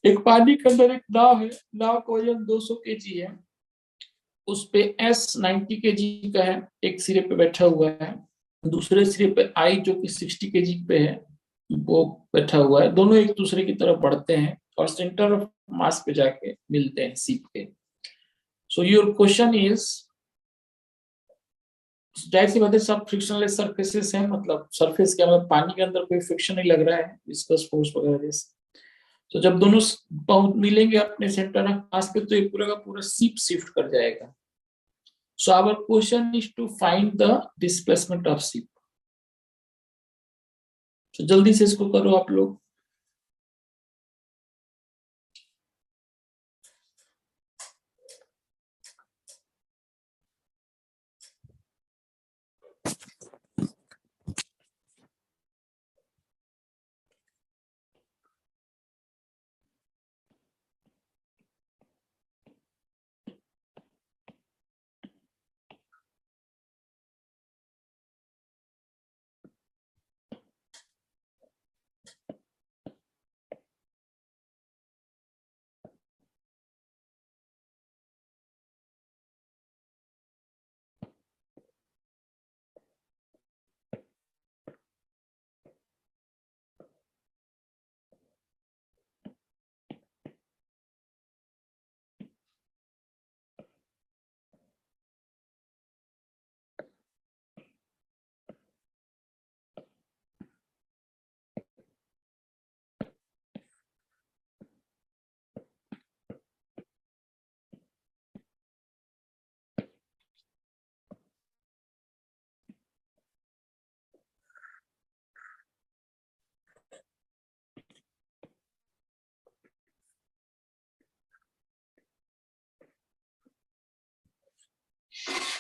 एक पानी के अंदर एक नाव है, नाव का वजन 200 केजी है, उस पे S 90 केजी का है, एक सिरे पे बैठा हुआ है, दूसरे सिरे पे I जो कि 60 केजी पे है वो बैठा हुआ है, दोनों एक दूसरे की तरफ बढ़ते हैं और सेंटर ऑफ मास पे जाके मिलते हैं सीप के। सो योर क्वेश्चन इज, जाहिर सी बात है सब फ्रिक्शनलेस सरफेसेस हैं, मतलब सरफेस क्या मतलब पानी के अंदर कोई फ्रिक्शन नहीं लग रहा है विस्कस फोर्स वगैरह जैसे। तो जब दोनों मिलेंगे अपने सेंटर ऑफ मास पे तो ये पूरा का पूरा सीप शिफ्ट कर जाएगा। So our question is to find the displacement of ship. तो जल्दी से इसको करो आप लोग।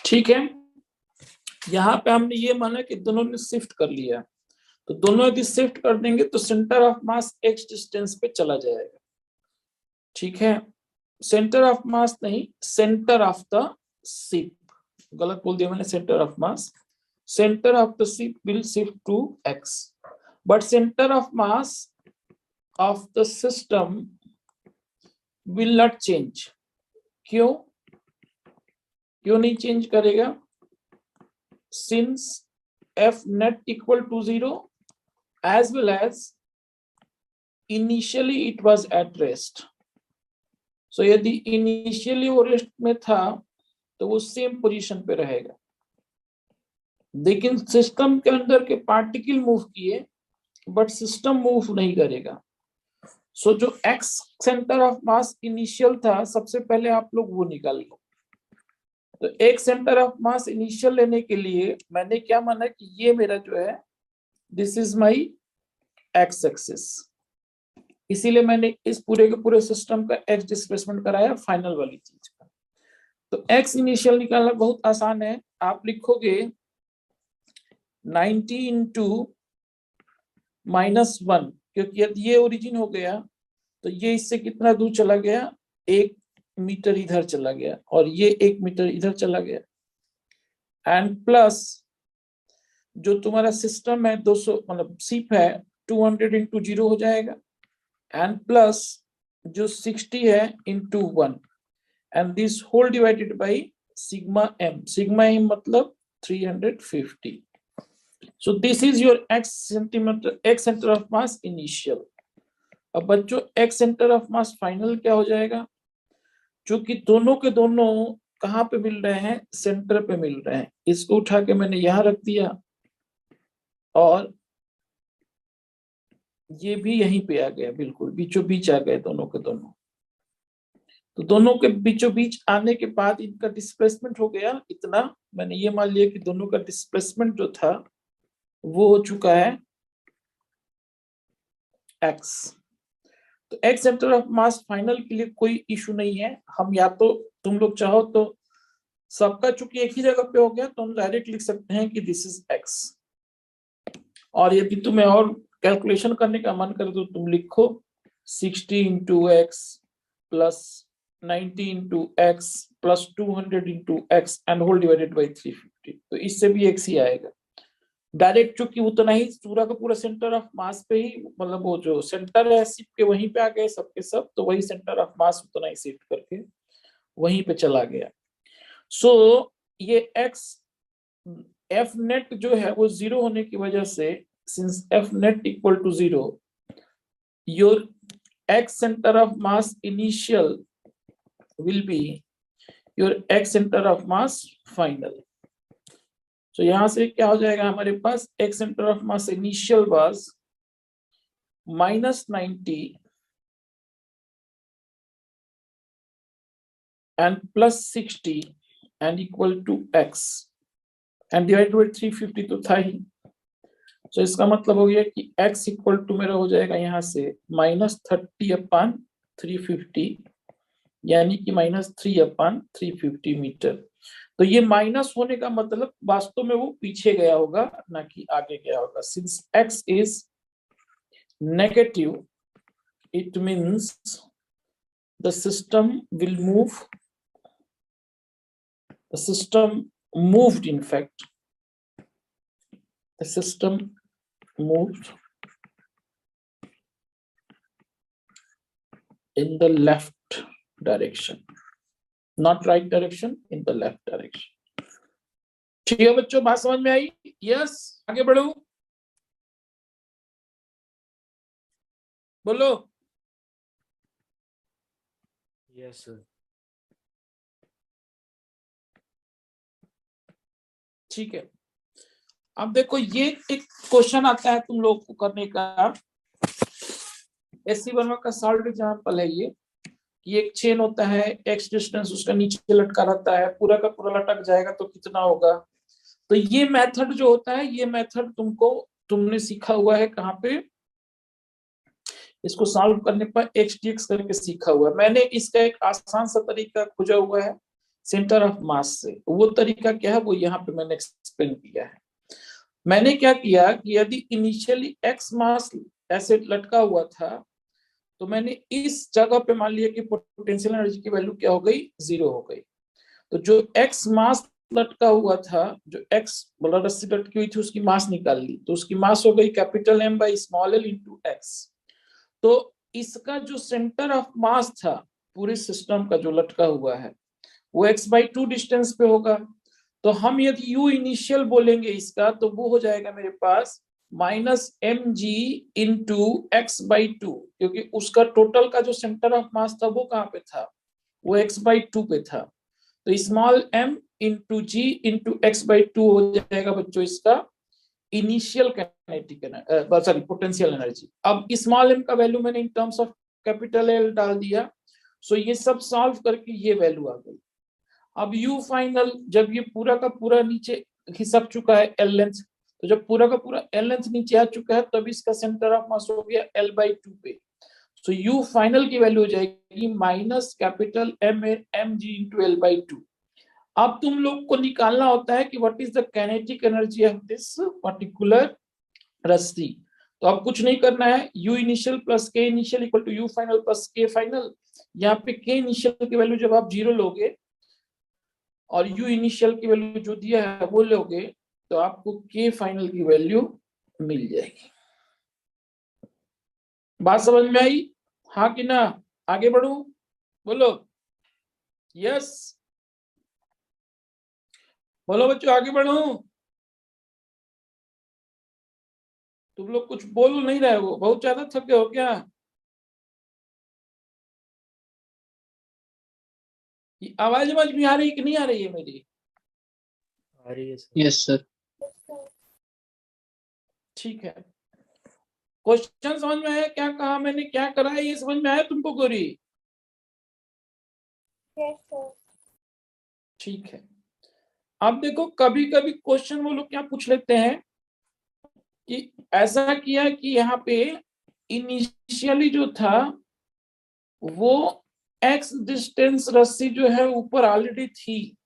ठीक है, यहाँ पे हमने ये माना कि दोनों ने शिफ्ट कर लिया, तो दोनों यदि शिफ्ट कर देंगे तो centre of mass x distance पे चला जाएगा। ठीक है, सेंटर ऑफ मास नहीं, सेंटर ऑफ द शिप, गलत बोल दिया मैंने, centre of mass, centre of the ship will shift to x, but centre of mass of the system will not change. क्यों क्यों नहीं चेंज करेगा? Since F net equal to 0 as well as initially it was at rest. So यदि initially वो rest में था तो वो सेम पोजीशन पे रहेगा, लेकिन सिस्टम के अंदर के पार्टिकल मूव किए बट सिस्टम मूव नहीं करेगा। सो जो x centre of mass initial था, सबसे पहले आप लोग वो निकाल लो। तो एक सेंटर ऑफ मास इनिशियल लेने के लिए मैंने क्या माना कि ये मेरा जो है this is my x axis, इसीलिए मैंने इस पूरे के पूरे सिस्टम का एक्स डिस्प्लेसमेंट कराया फाइनल वाली चीज का। तो एक्स इनिशियल निकालना बहुत आसान है, आप लिखोगे 90 इंटू -1, क्योंकि यदि ये ओरिजिन हो गया तो ये इससे कितना दूर चला गया, 1 मीटर इधर चला गया और ये 1 मीटर इधर चला गया, एंड प्लस जो तुम्हारा सिस्टम है 200 मतलब सीप है 200 इंटू 0 हो जाएगा, एंड प्लस जो 60 है into 1, and this whole divided by sigma m, sigma m मतलब 350। So this is your x centimetre, x centre of mass initial. अब बच्चों x centre of mass final क्या हो जाएगा? क्योंकि दोनों के दोनों कहाँ पे मिल रहे हैं, सेंटर पे मिल रहे हैं, इसको उठा के मैंने यहां रख दिया और ये भी यहीं पे आ गया, बिल्कुल बीचों बीच आ गए दोनों के दोनों। तो दोनों के बीचों बीच आने के बाद इनका डिस्प्लेसमेंट हो गया इतना, मैंने ये मान लिया कि दोनों का डिस्प्लेसमेंट जो था वो हो चुका है x। तो x centre of mass final के लिए कोई इशू नहीं है, हम या तो तुम लोग चाहो तो सबका चूंकि एक ही जगह पे हो गया तो हम डायरेक्ट लिख सकते हैं कि दिस इज x, और यदि तुम्हें और कैलकुलेशन करने का मन करे तो तुम लिखो 60 into x plus 90 into x plus 200 into x and whole divided by 350, तो इससे भी x ही आएगा। डायरेक्ट चूंकि उतना ही पूरा का पूरा सेंटर ऑफ मास पे ही, मतलब वो जो सेंटर है शिप के वहीं पे आ गए सबके सब, तो वही सेंटर ऑफ मास उतना ही शिफ्ट करके वहीं पे चला गया। सो ये एक्स एफ नेट जो है वो 0 होने की वजह से, since F net equal to 0, your x centre of mass initial will be your x centre of mass final. तो यहां से क्या हो जाएगा हमारे पास, x centre of mass initial was -90 and +60 and equal to x and divided by 350 तो था ही। तो इसका मतलब हो गया कि x इक्वल टू मेरा हो जाएगा यहाँ से -30/350, यानी कि -3/350 मीटर। तो ये माइनस होने का मतलब वास्तव में वो पीछे गया होगा, ना कि आगे गया होगा। Since x is negative, it means the system will move, the system moved, in fact the system moved in the left direction, not right direction, in the left direction। ठीक है बच्चों, बात समझ में आई? यस, आगे बढ़ो, बोलो। Yes sir. ठीक है, अब देखो ये एक क्वेश्चन आता है तुम लोग को करने का, एससी वर्मा का सॉल्व एग्जांपल है ये, कि एक चेन होता है, एक्स डिस्टेंस उसका नीचे लटका रहता है, पूरा का पूरा लटक जाएगा तो कितना होगा। तो ये मेथड जो होता है, ये मेथड तुमने सीखा हुआ है कहाँ पे, इसको सॉल्व करने पर एक्स डी एक्स करके सीखा हुआ है। मैंने इसका एक आसान सा तरीका खोजा हुआ है सेंटर ऑफ मास से। वो तरीका क्या है, वो यहाँ पे मैंने एक्सप्लेन किया है। मैंने क्या किया कि यदि इनिशियली एक्स मास ऐसे लटका हुआ था, तो मैंने इस जगह पे मान लिया कि पोटेंशियल एनर्जी की वैल्यू क्या हो गई, 0 हो गई। तो जो एक्स मास लटका हुआ था, जो एक्स मतलब रस्सी लटकी हुई थी, उसकी मास निकाल ली, तो उसकी मास हो गई capital M by small l into x. तो इसका जो सेंटर ऑफ मास था पूरे सिस्टम का जो लटका हुआ है, वो x/2 डिस्टेंस पे होगा। तो हम यदि u इनिशियल बोलेंगे इसका, तो वो हो जाएगा मेरे पास -mg इंटू x/2, क्योंकि उसका टोटल का जो सेंटर ऑफ मास था वो कहाँ पे था, वो x/2 पे था। तो स्मॉल m इंटू जी इंटू x/2 हो जाएगा बच्चों इसका initial kinetic sorry potential energy. अब स्मॉल m का वैल्यू मैंने in terms of capital L डाल दिया। सो ये सब सॉल्व करके ये वैल्यू आ गई। अब u फाइनल, जब ये पूरा का पूरा नीचे खिसक चुका है L लेंथ, तो जब पूरा का पूरा L लेंथ नीचे आ चुका है, तब इसका सेंटर ऑफ मास हो गया L/2 पे। सो u फाइनल की वैल्यू हो जाएगी minus capital mg into L/2। अब तुम लोग को निकालना होता है कि what is the kinetic energy of this particular रस्सी। तो अब कुछ नहीं करना है, u initial plus k initial equal to u final plus k final. यहाँ पे k इनिशियल की वैल्यू जब आप 0 लोगे और u इनिशियल की वैल्यू जो दिया है वो लोगे, तो आपको k फाइनल की वैल्यू मिल जाएगी। बात समझ में आई, हाँ कि ना? आगे बढ़ू, बोलो यस, बोलो बच्चों आगे बढ़ू। तुम लोग कुछ बोल नहीं रहे हो, बहुत ज्यादा थके हो क्या? आवाज समझ में आ रही कि नहीं आ रही है मेरी? आ रही है सर। Yes sir. ठीक है, क्वेश्चन समझ में आया? क्या कहा मैंने, क्या करा है, ये समझ में आया तुमको गोरी? ठीक है, अब देखो कभी कभी क्वेश्चन वो लोग क्या पूछ लेते हैं कि ऐसा किया कि यहाँ पे इनिशियली जो था वो एक्स डिस्टेंस रस्सी जो है ऊपर ऑलरेडी थी।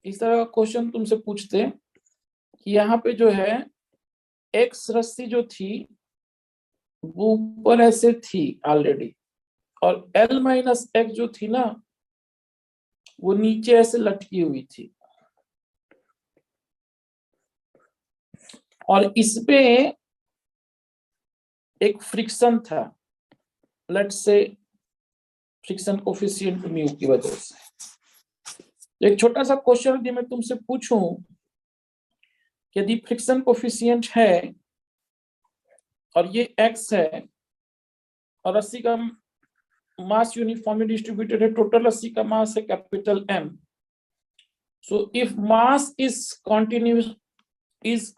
इस तरह का क्वेश्चन तुमसे पूछते हैं कि यहाँ पे जो है एक्स रस्सी जो थी वो ऊपर ऐसे थी ऑलरेडी, और L-x जो थी ना वो नीचे ऐसे लटकी हुई थी। और इसपे एक फ्रिक्शन था, let's say friction coefficient mu की वजह से। एक छोटा सा क्वेश्चन यदि मैं तुमसे पूछूं, यदि फ्रिक्शन कोफिशिएंट है और ये x है और रस्सी का मास यूनिफॉर्मली डिस्ट्रीब्यूटेड है, टोटल रस्सी का मास है capital M, so if mass is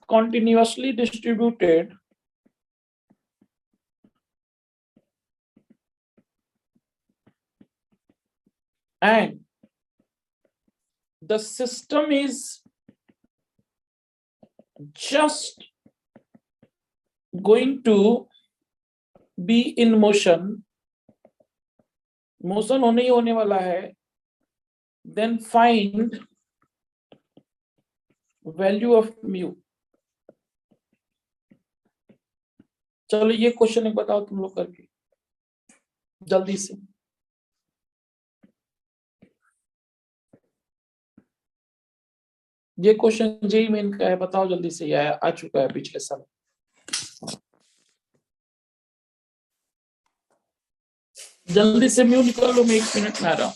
continuously distributed and the system is just going to be in motion, motion होने ही होने वाला है, then find value of mu। चलो ये क्वेश्चन एक बताओ तुम लोग करके जल्दी से। ये क्वेश्चन जेई मेन का है, बताओ जल्दी से, ये आ चुका है पिछले साल। जल्दी से म्यू निकालो, मैं 1 मिनट में आ रहा हूं।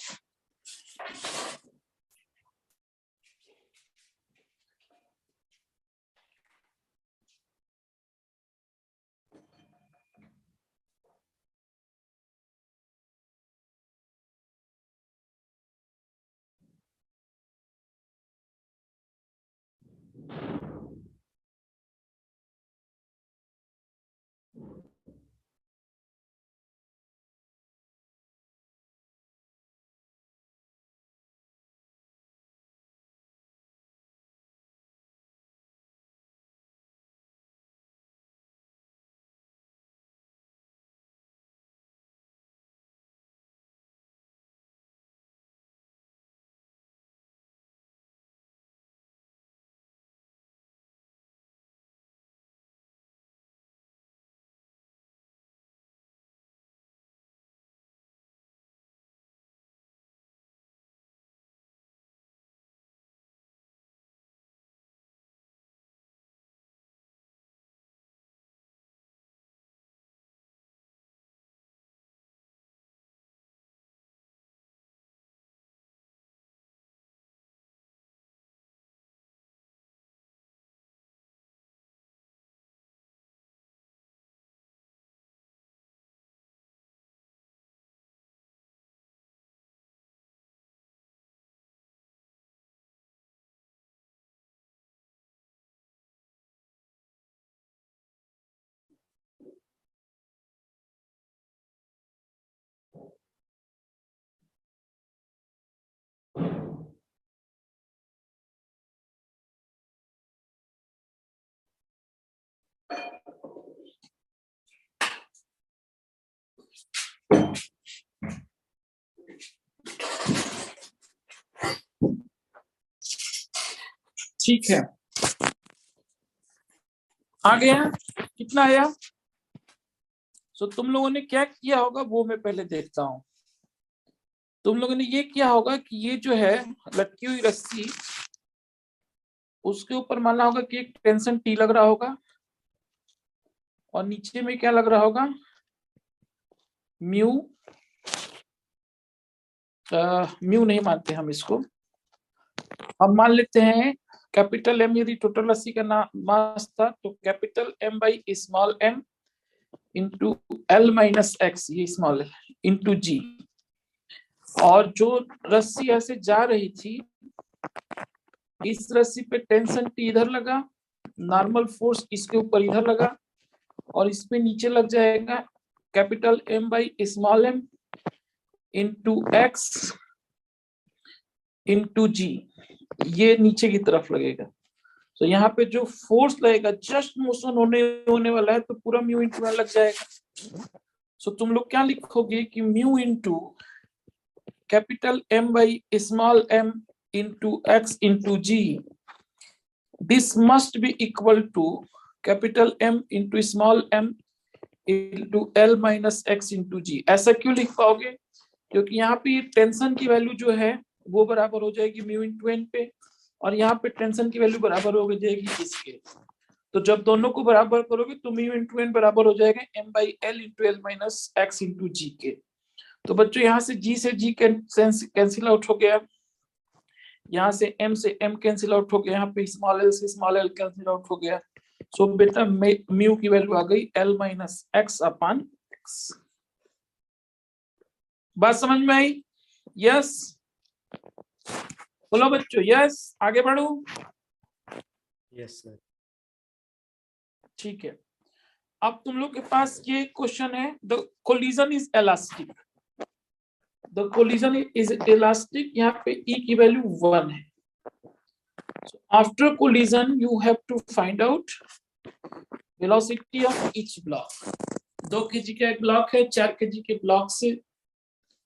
ठीक है, आ गया? कितना आया? तुम लोगों ने क्या किया होगा वो मैं पहले देखता हूं। तुम लोगों ने ये किया होगा कि ये जो है लटकी हुई रस्सी, उसके ऊपर मानना होगा कि एक टेंशन टी लग रहा होगा और नीचे में क्या लग रहा होगा, म्यू। म्यू नहीं मानते हम इसको, हम मान लेते हैं कैपिटल एम। यदि टोटल रस्सी का मास था तो capital M by small M into L minus x, ये स्मॉल एल इंटू जी। और जो रस्सी ऐसे जा रही थी, इस रस्सी पे टेंशन टी इधर लगा, नॉर्मल फोर्स इसके ऊपर इधर लगा और इस पे नीचे लग जाएगा capital M by small M into x into g, ये नीचे की तरफ लगेगा। तो यहाँ पे जो फोर्स लगेगा, जस्ट मोशन होने वाला है, तो पूरा म्यू इंटू में लग जाएगा। सो तुम लोग क्या लिखोगे कि mu into capital M by small M into x into g, this must be equal to capital M into small M into L minus x into g. ऐसा क्यों लिख पाओगे? क्योंकि यहाँ पे टेंशन की वैल्यू जो है वो बराबर हो जाएगी म्यू इंटू एन पे, और यहाँ पे टेंशन की वैल्यू बराबर हो जाएगी इसके। तो जब दोनों को बराबर करोगे तो म्यू इंटू एन बराबर हो जाएगा m by L into L minus x into g के। तो बच्चों यहाँ से g से g कैंसिल आउट हो गया, यहाँ से m कैंसिल आउट हो गया, यहाँ पे स्मॉल एल से स्मॉल एल कैंसिल आउट हो गया। सो बेटा म्यू की वैल्यू आ गई l minus x upon x. बात समझ में आई? यस बोलो बच्चों, यस आगे बढ़ू? Yes sir. ठीक है, अब तुम लोग के पास ये क्वेश्चन है, the collision is elastic, the collision is elastic, यहाँ पे E की वैल्यू 1 है। After collision you have to find out velocity of each block. 2 kg का एक ब्लॉक है, 4 kg के ब्लॉक से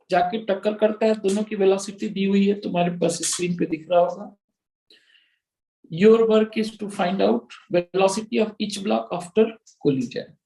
जाके टक्कर करता है, दोनों की वेलोसिटी दी हुई है, तुम्हारे पास स्क्रीन पे दिख रहा होगा। Your work is to find out velocity of each block after collision.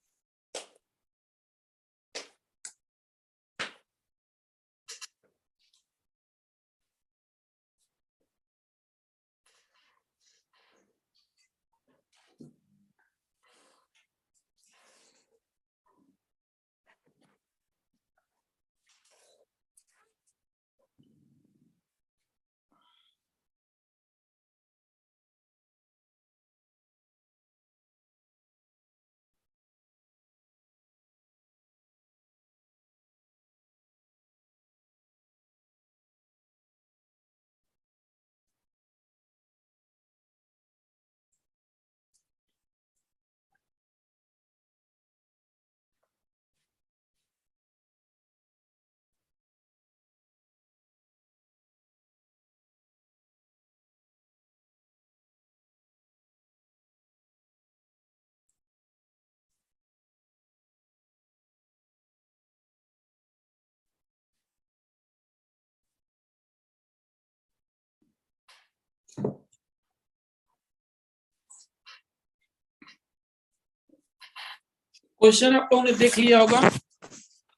Question आप लोगों ने देख लिया होगा,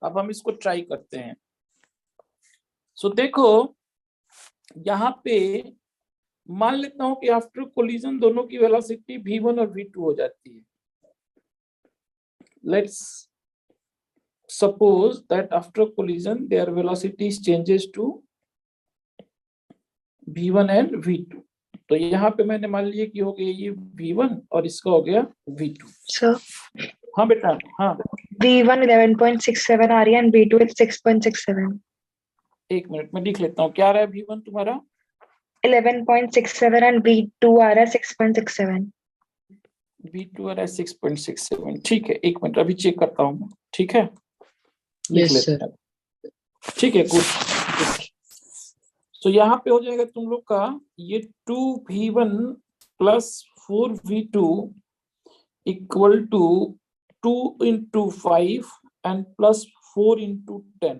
अब हम इसको ट्राई करते हैं। सो देखो यहाँ पे मान लेता हूं कि आफ्टर कोलिजन दोनों की वेलोसिटी v1 और v2 हो जाती है। Let's suppose that after collision their velocity changes to v1 and v2। तो यहाँ पे मैंने मान लिया कि हो गया ये v1 और इसका हो गया v2। सर हाँ बेटा, हाँ V1 11.67 आ रही है and V2 is 6.67. एक मिनट में लिख लेता हूँ, क्या आ रहा है v1 तुम्हारा 11.67 and V2 आ रहा है 6.67. v2 आ रहा है 6.67। ठीक है, एक मिनट अभी चेक करता हूँ मैं, ठीक है लिख Yes, लेते sir. हैं। ठीक है, गुड। तो यहाँ पे हो जाएगा तुम लोग का ये 2v1 plus 4v2 equal to 2 into 5 and plus 4 into 10।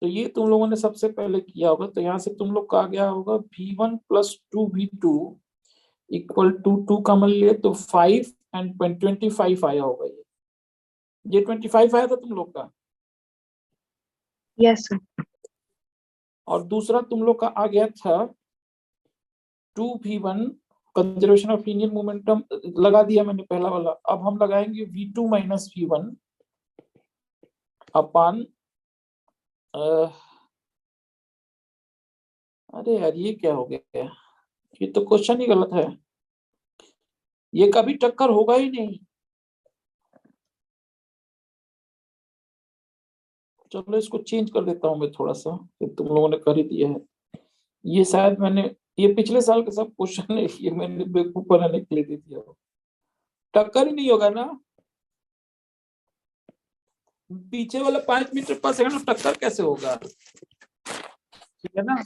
तो ये तुम लोगों ने सबसे पहले किया होगा, तो यहाँ से तुम लोग का आ गया होगा v1 plus 2v2 equal to 2 का मान लिए तो 5 एंड 25 आया होगा। ये 25 आया था तुम लोग का, Yes, sir. और दूसरा तुम लोग का आ गया था 2v1 conservation of linear momentum लगा दिया मैंने पहला वाला। अब हम लगाएंगे v2 माइनस v1 अपान अरे यार ये क्या हो गया, ये तो क्वेश्चन ही गलत है, ये कभी टक्कर होगा ही नहीं। चलो इसको चेंज कर देता हूं मैं थोड़ा सा, तुम लोगों ने कर ही दिया है। ये शायद मैंने ये पिछले साल के सब क्वेश्चन है, ये मैंने बेवकूफ बनाने के लिए दे दिया। टक्कर ही नहीं होगा ना, पीछे वाला 5 मीटर पर सेकंड टक्कर कैसे होगा, ठीक है ना।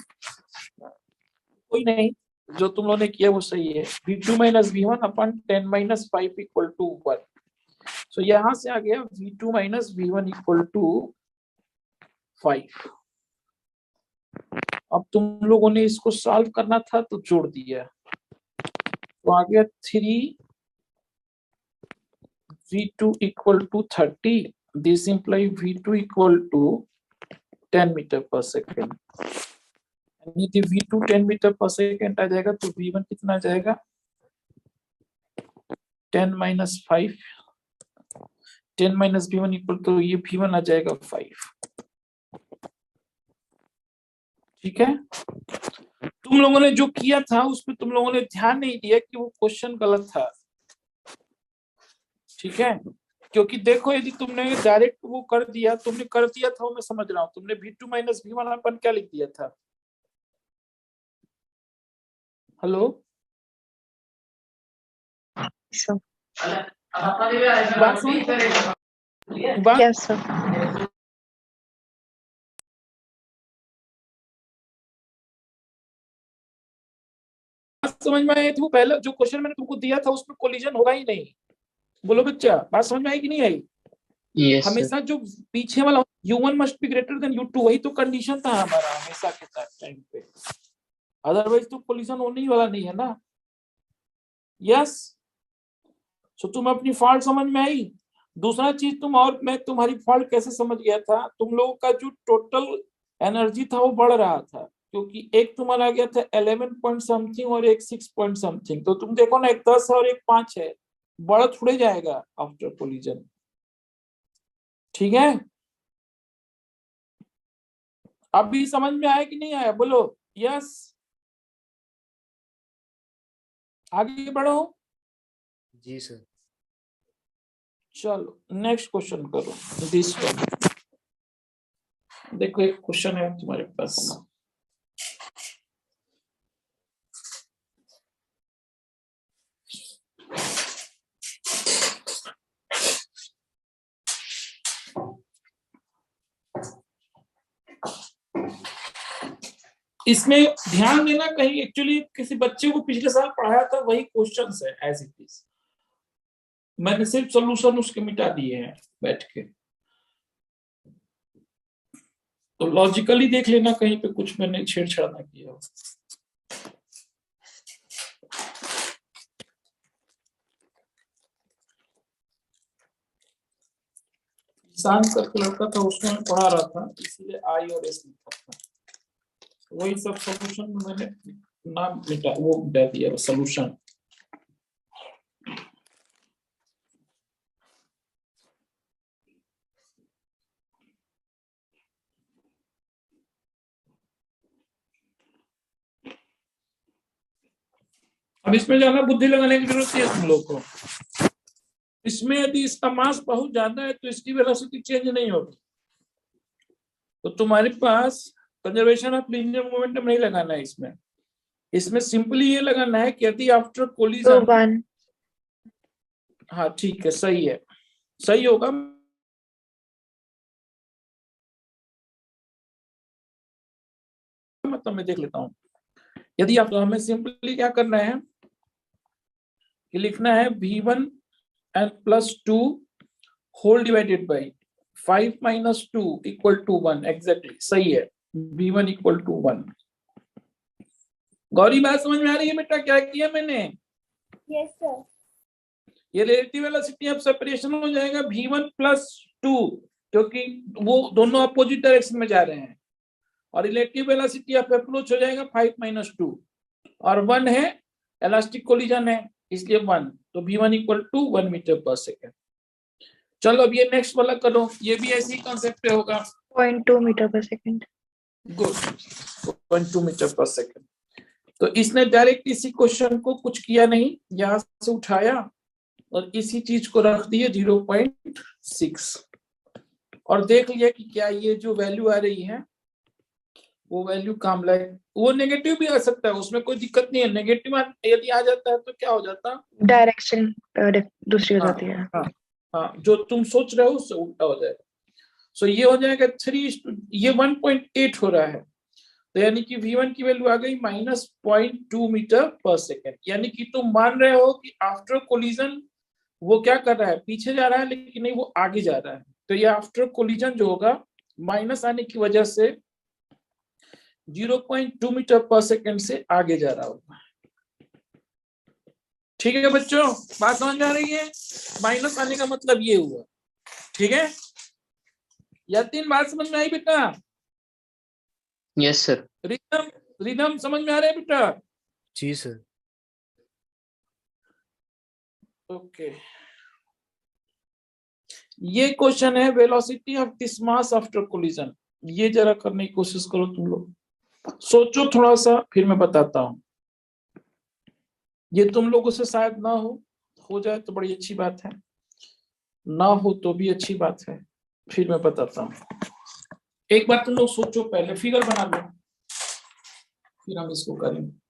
कोई नहीं, जो तुम लोगों ने किया वो सही है। v2 माइनस v1 अपन 10 माइनस 5 इक्वल टू 1। सो यहां से आ गया v2 minus v1 equal to 5। अब तुम लोगों ने इसको सॉल्व करना था तो जोड़ दिया, तो आ गया 3 v2 equal to 30। This imply v2 equal to 10 metre per second. यदि v2 10 मीटर पर सेकेंड आ जाएगा तो v1 कितना आ जाएगा 10 minus 5, 10 minus v1 इक्वल तो ये v1 आ जाएगा 5। ठीक है, तुम लोगों ने जो किया था उसमें तुम लोगों ने ध्यान नहीं दिया कि वो क्वेश्चन गलत था। ठीक है, क्योंकि देखो यदि तुमने डायरेक्ट वो कर दिया, तुमने कर दिया था वो मैं समझ रहा हूँ, तुमने v2 माइनस v1 अपन क्या लिख दिया था? हेलो, So, बात समझ बात yes, sir. समझ में आई थी? वो पहले जो क्वेश्चन मैंने तुमको दिया था उसमें कोलिजन होगा ही नहीं। बोलो बच्चा, बात समझ में आई कि नहीं आई? Yes, sir. हमेशा जो पीछे वाला u1 must be greater than u2, वही तो कंडीशन था हमारा हमेशा के टाइम पे, अदरवाइज तो कोलिजन होने ही वाला नहीं है ना। यस, सो तुम अपनी फॉल्ट समझ में आई। दूसरा चीज तुम, और मैं तुम्हारी फॉल्ट कैसे समझ गया था, तुम लोगों का जो टोटल एनर्जी था वो बढ़ रहा था, क्योंकि एक तुम्हारा आ गया था 11 पॉइंट समथिंग और एक 6 पॉइंट समथिंग, तो तुम देखो ना, एक 10 और एक 5 है, बढ़ थोड़े जाएगा आफ्टर कोलिजन। ठीक है, अभी समझ में आया कि नहीं आया? बोलो यस, आगे बढ़ो। जी सर। चलो नेक्स्ट क्वेश्चन करो, दिस वन। देखो एक क्वेश्चन है तुम्हारे पास, इसमें ध्यान देना, कहीं एक्चुअली किसी बच्चे को पिछले साल पढ़ाया था वही क्वेश्चंस है एज इट इज, मैंने सिर्फ सॉल्यूशन उसके मिटा दिए हैं बैठ के, तो लॉजिकली देख लेना कहीं पे कुछ मैंने छेड़छाड़ ना किया हो। शांत करके लड़का था, उसमें मैं पढ़ा रहा था, इसीलिए आई और एस लिखा था, वही सब सॉल्यूशन में मैंने नाम मिटा, वो मिटा दिया सॉल्यूशन। अब इसमें ज्यादा बुद्धि लगाने की जरूरत है तुम लोग को। इसमें यदि इसका मास बहुत ज्यादा है तो इसकी वेलोसिटी चेंज नहीं होगी, तो तुम्हारे पास कंजर्वेशन ऑफ लीनियर मोमेंटम नहीं लगाना है इसमें। इसमें सिंपली ये लगाना है कि यदि आफ्टर So कोलिजन, 1. हाँ ठीक है, सही है, सही होगा, मतलब मैं देख लेता हूँ। यदि आप, तो हमें सिंपली क्या करना है कि लिखना है v1 and plus 2 whole divided by 5 minus 2 equal to 1, exactly सही है, v1 इक्वल टू 1। गौरी बात समझ में आ रही है बेटा क्या किया मैंने? Yes sir. ये रिलेटिव वेलोसिटी ऑफ सेपरेशन हो जाएगा v1 plus 2, क्योंकि वो दोनों अपोजिट डायरेक्शन में जा रहे हैं, और रिलेटिव वेलोसिटी ऑफ अप्रोच हो जाएगा 5 minus 2, और 1 है इलास्टिक कोलिजन है इसलिए 1, तो v1 equal to 1 metre per second. चलो अब ये नेक्स्ट वाला करो, ये भी ऐसी कंसेप्ट पे होगा। 0.2 meter per second. Good, 0.2 metre per second. तो इसने डायरेक्ट इसी क्वेश्चन को कुछ किया नहीं, यहां से उठाया और इसी चीज को रख दिए 0.6, और देख लिया कि क्या ये जो वैल्यू आ रही है वो वैल्यू काम लायक, वो नेगेटिव भी आ सकता है, उसमें कोई दिक्कत नहीं है, नेगेटिव यदि आ जाता है तो क्या हो जाता, Direction दूसरी हो हाँ, जाती है. हाँ, हाँ, जो तुम सोच रहे हो उससे उल्टा हो जाएगा। सो ये हो जाएगा 3, ये 1.8 हो रहा है, तो यानी कि v1 की वैल्यू आ गई -0.2 मीटर पर सेकेंड, यानी कि तुम मान रहे हो कि आफ्टर कोलिजन वो क्या कर रहा है, पीछे जा रहा है, लेकिन नहीं वो आगे जा रहा है, तो ये आफ्टर कोलिजन जो होगा माइनस आने की वजह से 0.2 मीटर पर सेकेंड से आगे जा रहा होगा। ठीक है बच्चों, बात समझ में आ रही है? माइनस आने का मतलब ये हुआ, ठीक है? या 3 बात समझ में आई बेटा? Yes sir. रिदम, रिदम समझ में आ रहा है बेटा? जी सर। ओके, ये क्वेश्चन है velocity of this mass after collision. ये जरा करने की कोशिश करो तुम लोग, सोचो थोड़ा सा, फिर मैं बताता हूं। ये तुम लोगों से शायद ना हो जाए तो बड़ी अच्छी बात है, ना हो तो भी अच्छी बात है, फिर मैं बताता हूं। एक बार तुम लोग सोचो, पहले फिगर बना लो, फिर हम इसको करेंगे।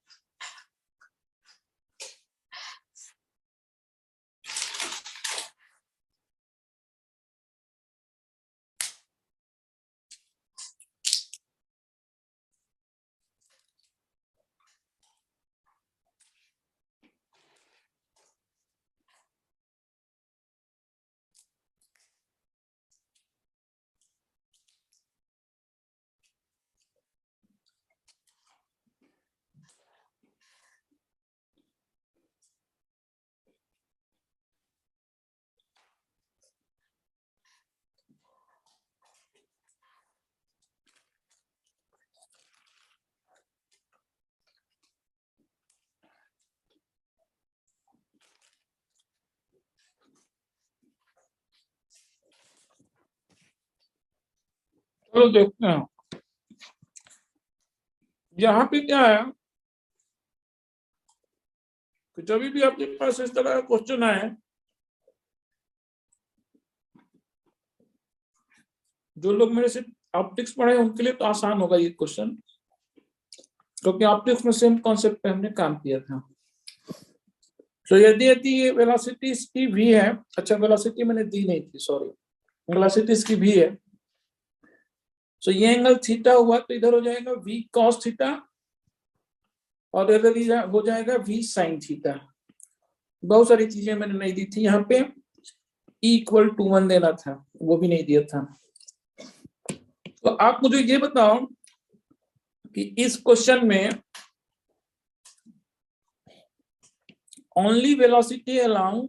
चलो देखते हैं यहाँ पे क्या है कि जब भी आपके पास इस तरह का क्वेश्चन आए, जो लोग मेरे से ऑप्टिक्स पढ़े उनके लिए तो आसान होगा ये क्वेश्चन, क्योंकि ऑप्टिक्स में सेम कॉन्सेप्ट पे हमने काम किया था। तो यदि ये वेलोसिटी इसकी भी है, अच्छा वेलोसिटी मैंने दी नहीं थी, सॉरी, वेलोसिटी इसकी भी है, तो ये एंगल थीटा हुआ तो इधर हो जाएगा v cos थीटा और इधर हो जाएगा v sin थीटा। बहुत सारी चीजें मैंने नहीं दी थी, यहाँ पे E=1 देना था, वो भी नहीं दिया था। तो आप मुझे ये बताओ कि इस क्वेश्चन में only velocity along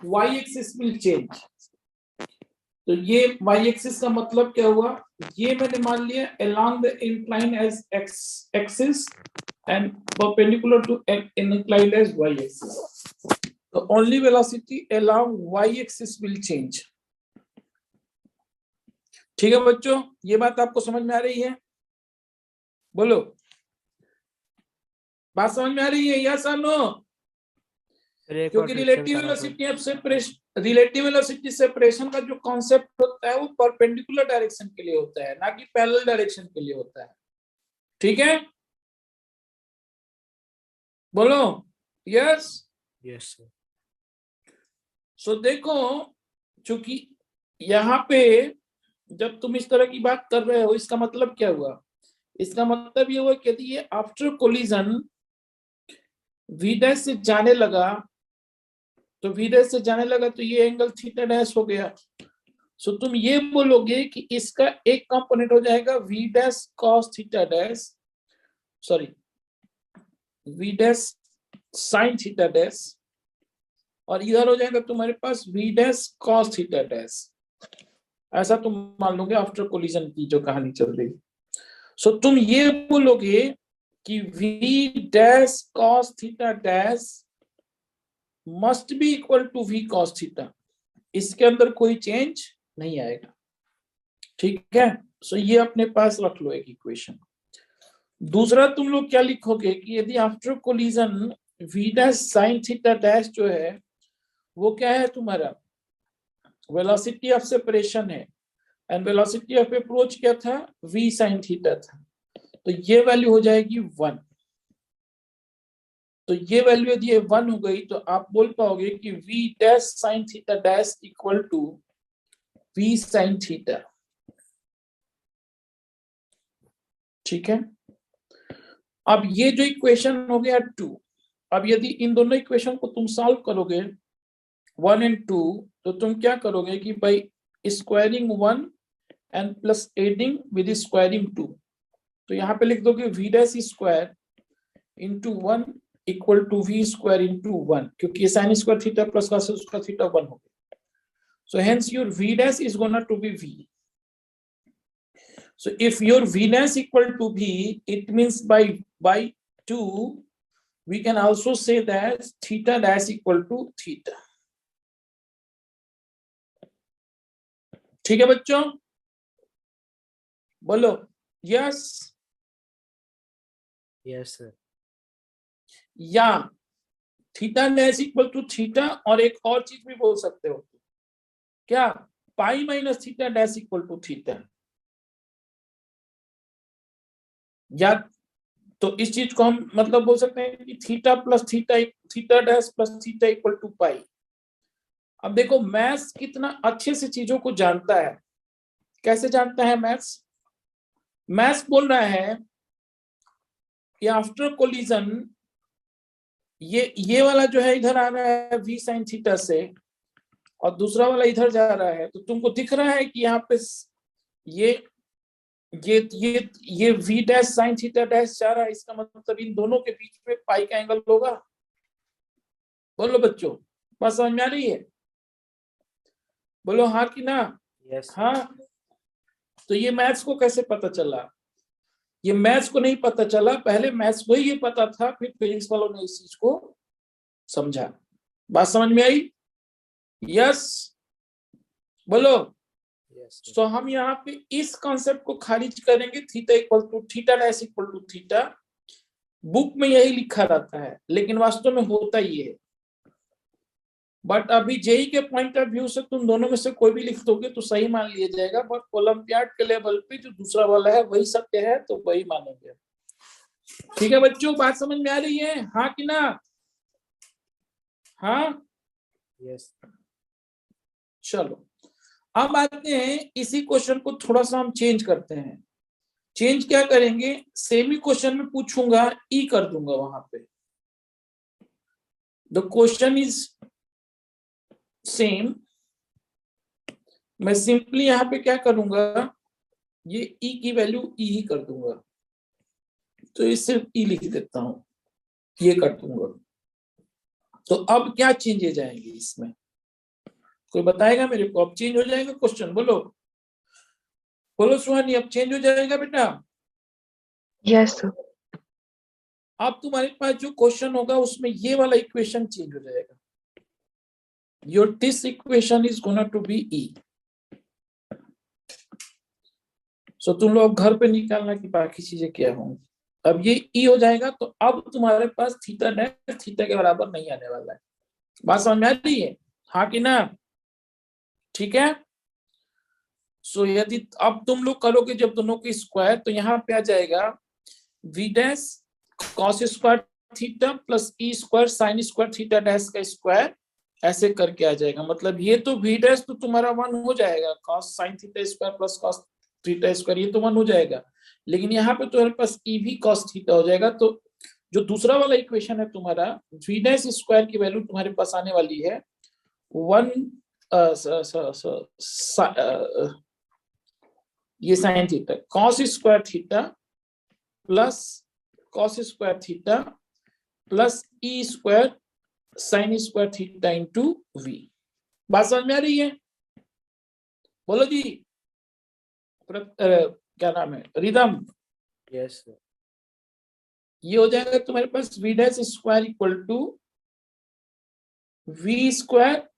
y axis will change. तो ये y एक्सिस का मतलब क्या हुआ, ये मैंने मान लिया along the incline as x axis and perpendicular to inclined as y axis. So only velocity along y axis will change. ठीक है बच्चों, ये बात आपको समझ में आ रही है? बोलो, बात समझ में आ रही है? यस और नो? क्योंकि रिलेटिव वेलोसिटी सेपरेशन का जो कॉन्सेप्ट होता है वो परपेंडिकुलर डायरेक्शन के लिए होता है, ना कि पैरेलल डायरेक्शन के लिए होता है। ठीक है, बोलो यस। Yes sir. सो देखो, चूंकि यहाँ पे जब तुम इस तरह की बात कर रहे हो, इसका मतलब क्या हुआ? इसका मतलब ये हुआ कि यदि ये आफ्टर कोलिजन v डैश से जाने लगा, तो v डैश से जाने लगा तो ये एंगल थीटा डैश हो गया। सो तुम ये बोलोगे कि इसका एक कंपोनेंट हो जाएगा v dash cos theta dash, sorry v dash sin theta dash, और इधर हो जाएगा तुम्हारे पास v dash cos theta dash. ऐसा तुम मान लोगे आफ्टर कोलिजन की जो कहानी चल रही। सो तुम ये बोलोगे कि v dash cos theta dash must be equal to v cos theta, इसके अंदर कोई चेंज नहीं आएगा। ठीक है, सो ये अपने पास रख लो एक इक्वेशन। दूसरा तुम लोग क्या लिखोगे कि यदि after collision v dash sin theta dash जो है वो क्या है तुम्हारा, वेलोसिटी ऑफ सेपरेशन है, एंड वेलोसिटी ऑफ अप्रोच क्या था, v sin थीटा था। तो ये वैल्यू हो जाएगी 1। तो ये वैल्यू यदि 1 हो गई तो आप बोल पाओगे कि v dash sin theta dash equal to v sin theta. ठीक है, अब ये जो इक्वेशन हो गया 2, अब यदि इन दोनों इक्वेशन को तुम सॉल्व करोगे 1 and 2, तो तुम क्या करोगे कि भाई squaring 1 and plus adding with squaring 2, तो यहाँ पे लिख दोगे v dash square into 1 equal to v square into 1, क्योंकि साइन स्क्वायर थीटा प्लस का उसका थीटा 1 हो गया। So hence your v dash is gonna to be v। So if your v dash equal to v, it means by 2, we can also say that theta dash equal to theta. ठीक है बच्चों, बोलो yes yes sir. या theta dash equal to theta, और एक और चीज भी बोल सकते हो, क्या, pi minus theta dash equal to theta, या तो इस चीज को हम मतलब बोल सकते हैं कि theta plus theta, theta dash plus theta equal to pi. अब देखो मैथ्स कितना अच्छे से चीजों को जानता है। कैसे जानता है मैथ्स? मैथ्स बोल रहा है कि आफ्टर कोलिजन ये वाला जो है इधर आ रहा है v sin थीटा से, और दूसरा वाला इधर जा रहा है, तो तुमको दिख रहा है कि यहाँ पे ये v dash sin theta dash जा रहा है, इसका मतलब इन दोनों के बीच में पाई का एंगल होगा। बोलो बच्चों, बात समझ में आ रही है? बोलो हाँ कि ना? यस। हाँ। तो ये मैथ्स को कैसे पता चला? ये मैथ्स को नहीं पता चला, पहले मैथ्स को ही ये पता था, फिर फिजिक्स वालों ने इस चीज को समझा। बात समझ में आई? यस बोलो। यस। तो हम यहाँ पे इस कॉन्सेप्ट को खारिज करेंगे, theta equal to theta dash equal to theta. Book में यही लिखा रहता है, लेकिन वास्तव में होता ही है। बट अभी जेई के पॉइंट ऑफ व्यू से तुम दोनों में से कोई भी लिख दोगे तो सही मान लिया जाएगा, बट ओलंपियाड के लेवल पे जो दूसरा वाला है वही सत्य है, तो वही मानेंगे। ठीक है बच्चों, बात समझ में आ रही है? हाँ कि ना? हाँ यस। चलो अब आते हैं, इसी क्वेश्चन को थोड़ा सा हम चेंज करते हैं। चेंज क्या करेंगे? सेम ही क्वेश्चन में पूछूंगा, ई कर दूंगा वहां पे। द क्वेश्चन इज सेम, मैं सिंपली यहाँ पे क्या करूंगा, ये ई की वैल्यू ई ही कर दूंगा, तो इससे ई लिख देता हूं, ये कर दूंगा। तो अब क्या चेंजेज आएंगे इसमें, कोई बताएगा मेरे को? अब चेंज हो जाएगा क्वेश्चन? बोलो बोलो सुहानी, अब चेंज हो जाएगा बेटा? Yes, sir. अब तुम्हारे पास जो क्वेश्चन होगा उसमें ये वाला इक्वेशन चेंज हो जाएगा। Your this equation is gonna to be E. So तुम लोग घर पे निकालना कि बाकी चीजें क्या होंगी। अब ये ई हो जाएगा, तो अब तुम्हारे पास थीटा डैश थीटा के बराबर नहीं आने वाला है। बात समझ में आ रही है? हाँ कि ना? ठीक है। सो यदि अब तुम लोग करोगे जब दोनों की स्क्वायर, तो यहाँ पे आ जाएगा v dash cos square theta plus ई square sine square theta dash का स्क्वायर, ऐसे करके आ जाएगा। मतलब ये तो v डैश तो तुम्हारा 1 हो जाएगा, cos sine theta square plus cos theta square, ये तो 1 हो जाएगा। लेकिन यहाँ पे तुम्हारे पास ई भी cos थीटा हो जाएगा। तो जो दूसरा वाला इक्वेशन है तुम्हारा, v डैश स्क्वायर की वैल्यू तुम्हारे पास आने वाली है 1 ये sine theta cos square theta plus cos square theta plus ई square sine square theta into v. बात समझ में आ रही है? बोलो जी। क्या नाम है? रिदम। Yes sir. ये हो जाएगा तुम्हारे पास v dash square equal to v square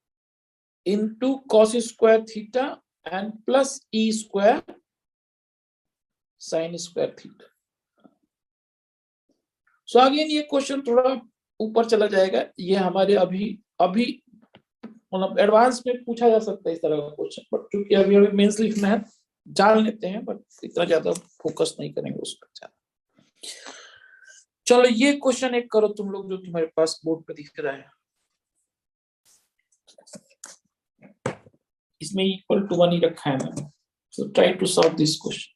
into cos square theta and plus E square sine square theta. So again ये क्वेश्चन थोड़ा ऊपर चला जाएगा, ये हमारे अभी मतलब एडवांस में पूछा जा सकता है इस तरह का क्वेश्चन, बट क्योंकि अभी मेंस लिखना है, जान लेते हैं, बट इतना ज्यादा फोकस नहीं करेंगे उस पर ज्यादा। चलो ये क्वेश्चन एक करो तुम लोग, जो तुम्हारे पास बोर्ड पे दिख रहा है, इसमें इक्वल टू 1 ही रखा है मैंने। So try to solve this question.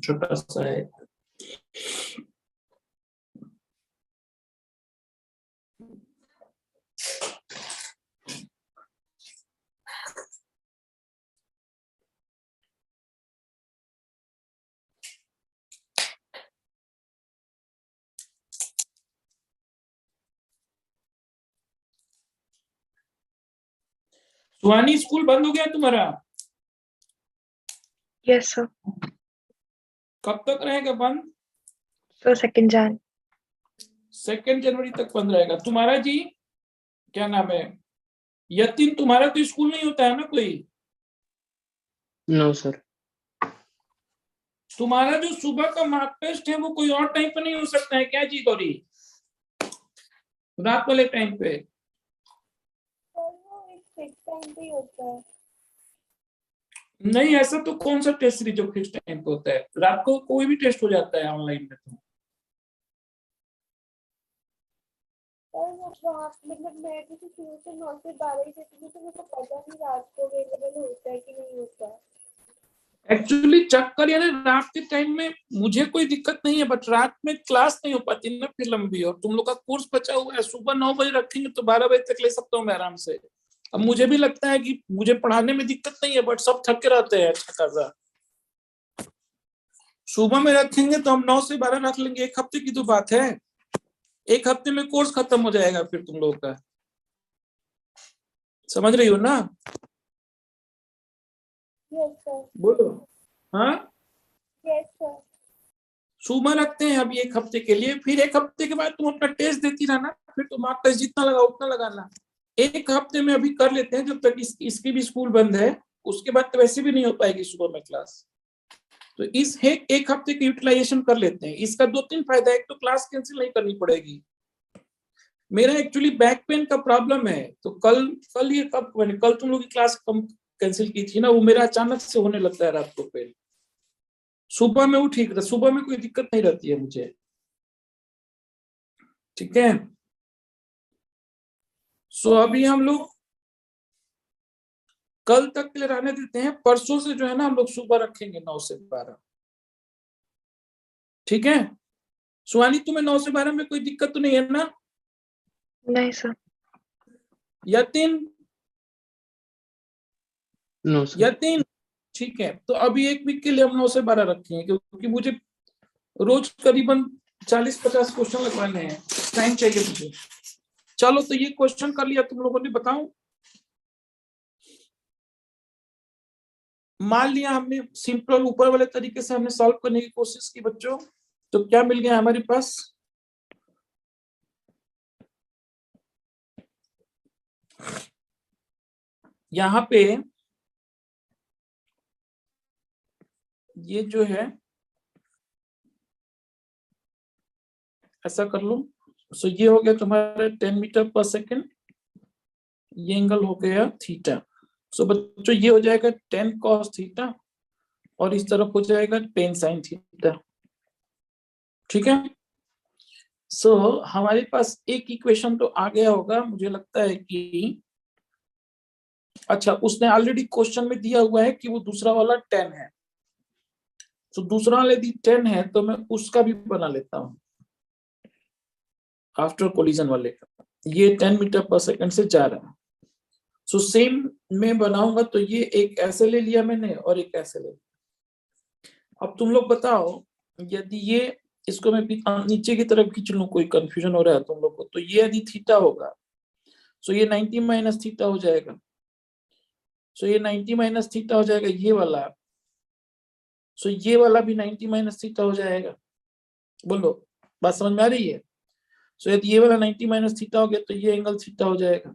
छोटा सा है। सुहानी स्कूल बंद हो गया तुम्हारा? Yes, sir. कब तक रहेगा बंद? So 2nd Jan. 2 जनवरी तक बंद रहेगा। तुम्हारा जी क्या नाम है यतीन, तुम्हारा तो स्कूल नहीं होता है ना कोई? No, sir. तुम्हारा जो सुबह का मार्क टेस्ट है वो कोई और टाइम पे नहीं हो सकता है क्या जी गौरी? रात वाले टाइम पे? सर वो एक फिक्स टाइम पे ही होता है। नहीं, ऐसा तो कौन सा टेस्ट सीरीज जो फिक्स टाइम पे होता है? रात को कोई भी टेस्ट हो जाता है ऑनलाइन में तो। सर वहाँ मतलब मैं भी तो शुरू से 9 से 12 ही देती हूँ, तो मुझे पता नहीं रात को अवेलेबल होता है कि नहीं होता है। एक्चुअली चेक करिए ना, रात के टाइम में मुझे कोई दिक्कत नहीं है, बट रात में क्लास नहीं हो पाती ना फिर लंबी, और तुम लोग का कोर्स बचा हुआ है। सुबह 9 बजे रखेंगे तो 12 बजे तक ले सकता हूँ मैं आराम से। अब मुझे भी लगता है कि मुझे पढ़ाने में दिक्कत नहीं है, बट सब थके रहते हैं अच्छा खासा। सुबह में रखेंगे तो हम 9 से 12 रख लेंगे, 1 हफ्ते की तो बात है। 1 हफ्ते में कोर्स खत्म हो जाएगा फिर तुम लोगों का। समझ रही हो ना? Yes sir. बोलो। हाँ, यस सर। सुबह रखते हैं अभी 1 हफ्ते के लिए, फिर 1 हफ्ते के बाद तुम अपना टेस्ट देती रहना, फिर तुम मार्क टेस्ट जितना लगा उतना लगाना। 1 हफ्ते में अभी कर लेते हैं, जब तक इसकी भी स्कूल बंद है। उसके बाद तो वैसे भी नहीं हो पाएगी सुबह में क्लास, तो इस 1 हफ्ते की यूटिलाइजेशन कर लेते हैं। इसका 2-3 फायदा है। एक तो क्लास कैंसिल नहीं करनी पड़ेगी। मेरा एक्चुअली बैक पेन का प्रॉब्लम है, तो कल ये कब मैंने कल तुम लोग की क्लास कम कैंसिल की थी ना, वो मेरा अचानक से होने लगता है रात को पेन। सुबह में वो ठीक रहा, सुबह में कोई दिक्कत नहीं रहती है मुझे। ठीक है, सो अभी हम लोग कल तक के लिए रहने देते हैं। परसों से जो है ना हम लोग सुबह रखेंगे 9 से 12। ठीक है सुहानी, तुम्हें 9 से 12 में कोई दिक्कत तो नहीं है ना? नहीं sir. Yatin? No, sir. Yatin ठीक है, तो अभी 1 वीक के लिए हम 9 से 12 रखेंगे, क्योंकि मुझे रोज करीबन 40-50 क्वेश्चन लगवाने हैं, टाइम चाहिए मुझे। चलो, तो ये क्वेश्चन कर लिया तुम लोगों ने, बताओ। मान लिया हमने सिंपल ऊपर वाले तरीके से हमने सॉल्व करने की कोशिश की बच्चों, तो क्या मिल गया हमारे पास? यहाँ पे ये जो है ऐसा कर लो। सो ये हो गया तुम्हारा 10 मीटर पर सेकेंड, ये एंगल हो गया थीटा। सो बच्चों ये हो जाएगा 10 cos थीटा, और इस तरफ हो जाएगा 10 sin थीटा। ठीक है, सो हमारे पास एक इक्वेशन तो आ गया होगा मुझे लगता है कि, अच्छा उसने ऑलरेडी क्वेश्चन में दिया हुआ है कि वो दूसरा वाला 10 है। तो दूसरा वाला यदि 10 है तो मैं उसका भी बना लेता हूँ आफ्टर कोलिजन वाले का। ये 10 मीटर पर सेकंड से जा रहा है। सो सेम में बनाऊंगा, तो ये एक ऐसे ले लिया मैंने और एक ऐसे ले लिया। अब तुम लोग बताओ, यदि ये इसको मैं नीचे की तरफ खींच लूं, कोई कंफ्यूजन हो रहा है तुम लोग को, तो ये यदि थीटा होगा, सो ये 90 माइनस थीटा हो जाएगा। सो ये 90 माइनस थीटा हो जाएगा ये वाला। सो ये वाला भी 90 माइनस थीटा हो जाएगा। बोलो, बात समझ में आ रही है? सो यदि ये वाला 90 माइनस थीटा हो गया तो ये एंगल थीटा हो जाएगा।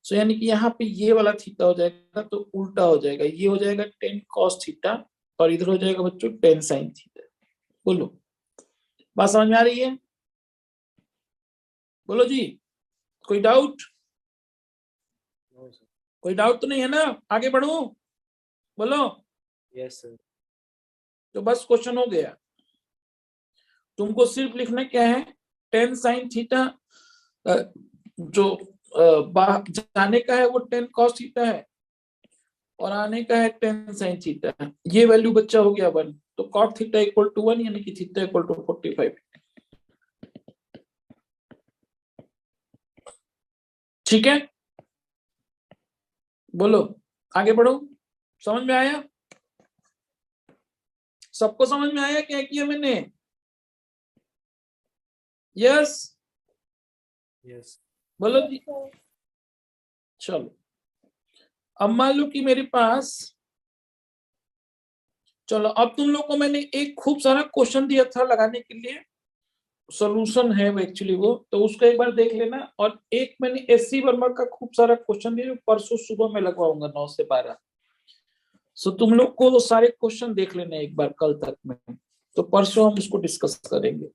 सो यानी कि यहाँ पे ये वाला थीटा हो जाएगा, तो उल्टा हो जाएगा, ये हो जाएगा 10 cos थीटा, और इधर हो जाएगा बच्चों 10 sin थीटा। बोलो, बात समझ में आ रही है? बोलो जी, कोई डाउट? No, sir. कोई डाउट तो नहीं है ना? आगे बढ़ू? बोलो। Yes, sir. तो बस क्वेश्चन हो गया। तुमको सिर्फ लिखना क्या है, 10 sin थीटा जो जाने का है वो 10 cos थीटा है, और आने का है 10 sin थीटा। ये वैल्यू बच्चा हो गया 1, तो cot थीटा इक्वल टू 1, यानी कि थीटा इक्वल टू 45। ठीक है, बोलो, आगे बढ़ो। समझ में आया? सबको समझ में आया क्या किया मैंने? Yes, Yes. बोलो यस जी। सर। चलो, अब मान लो कि मेरे पास चलो अब तुम लोग को मैंने एक खूब सारा क्वेश्चन दिया था लगाने के लिए, सॉल्यूशन है वो एक्चुअली वो, तो उसको एक बार देख लेना। और एक मैंने एससी वर्मा का खूब सारा क्वेश्चन दिया, परसों सुबह में लगवाऊंगा 9 से 12। सो तुम लोग को सारे क्वेश्चन देख लेना एक बार कल तक में, तो परसों हम उसको डिस्कस करेंगे।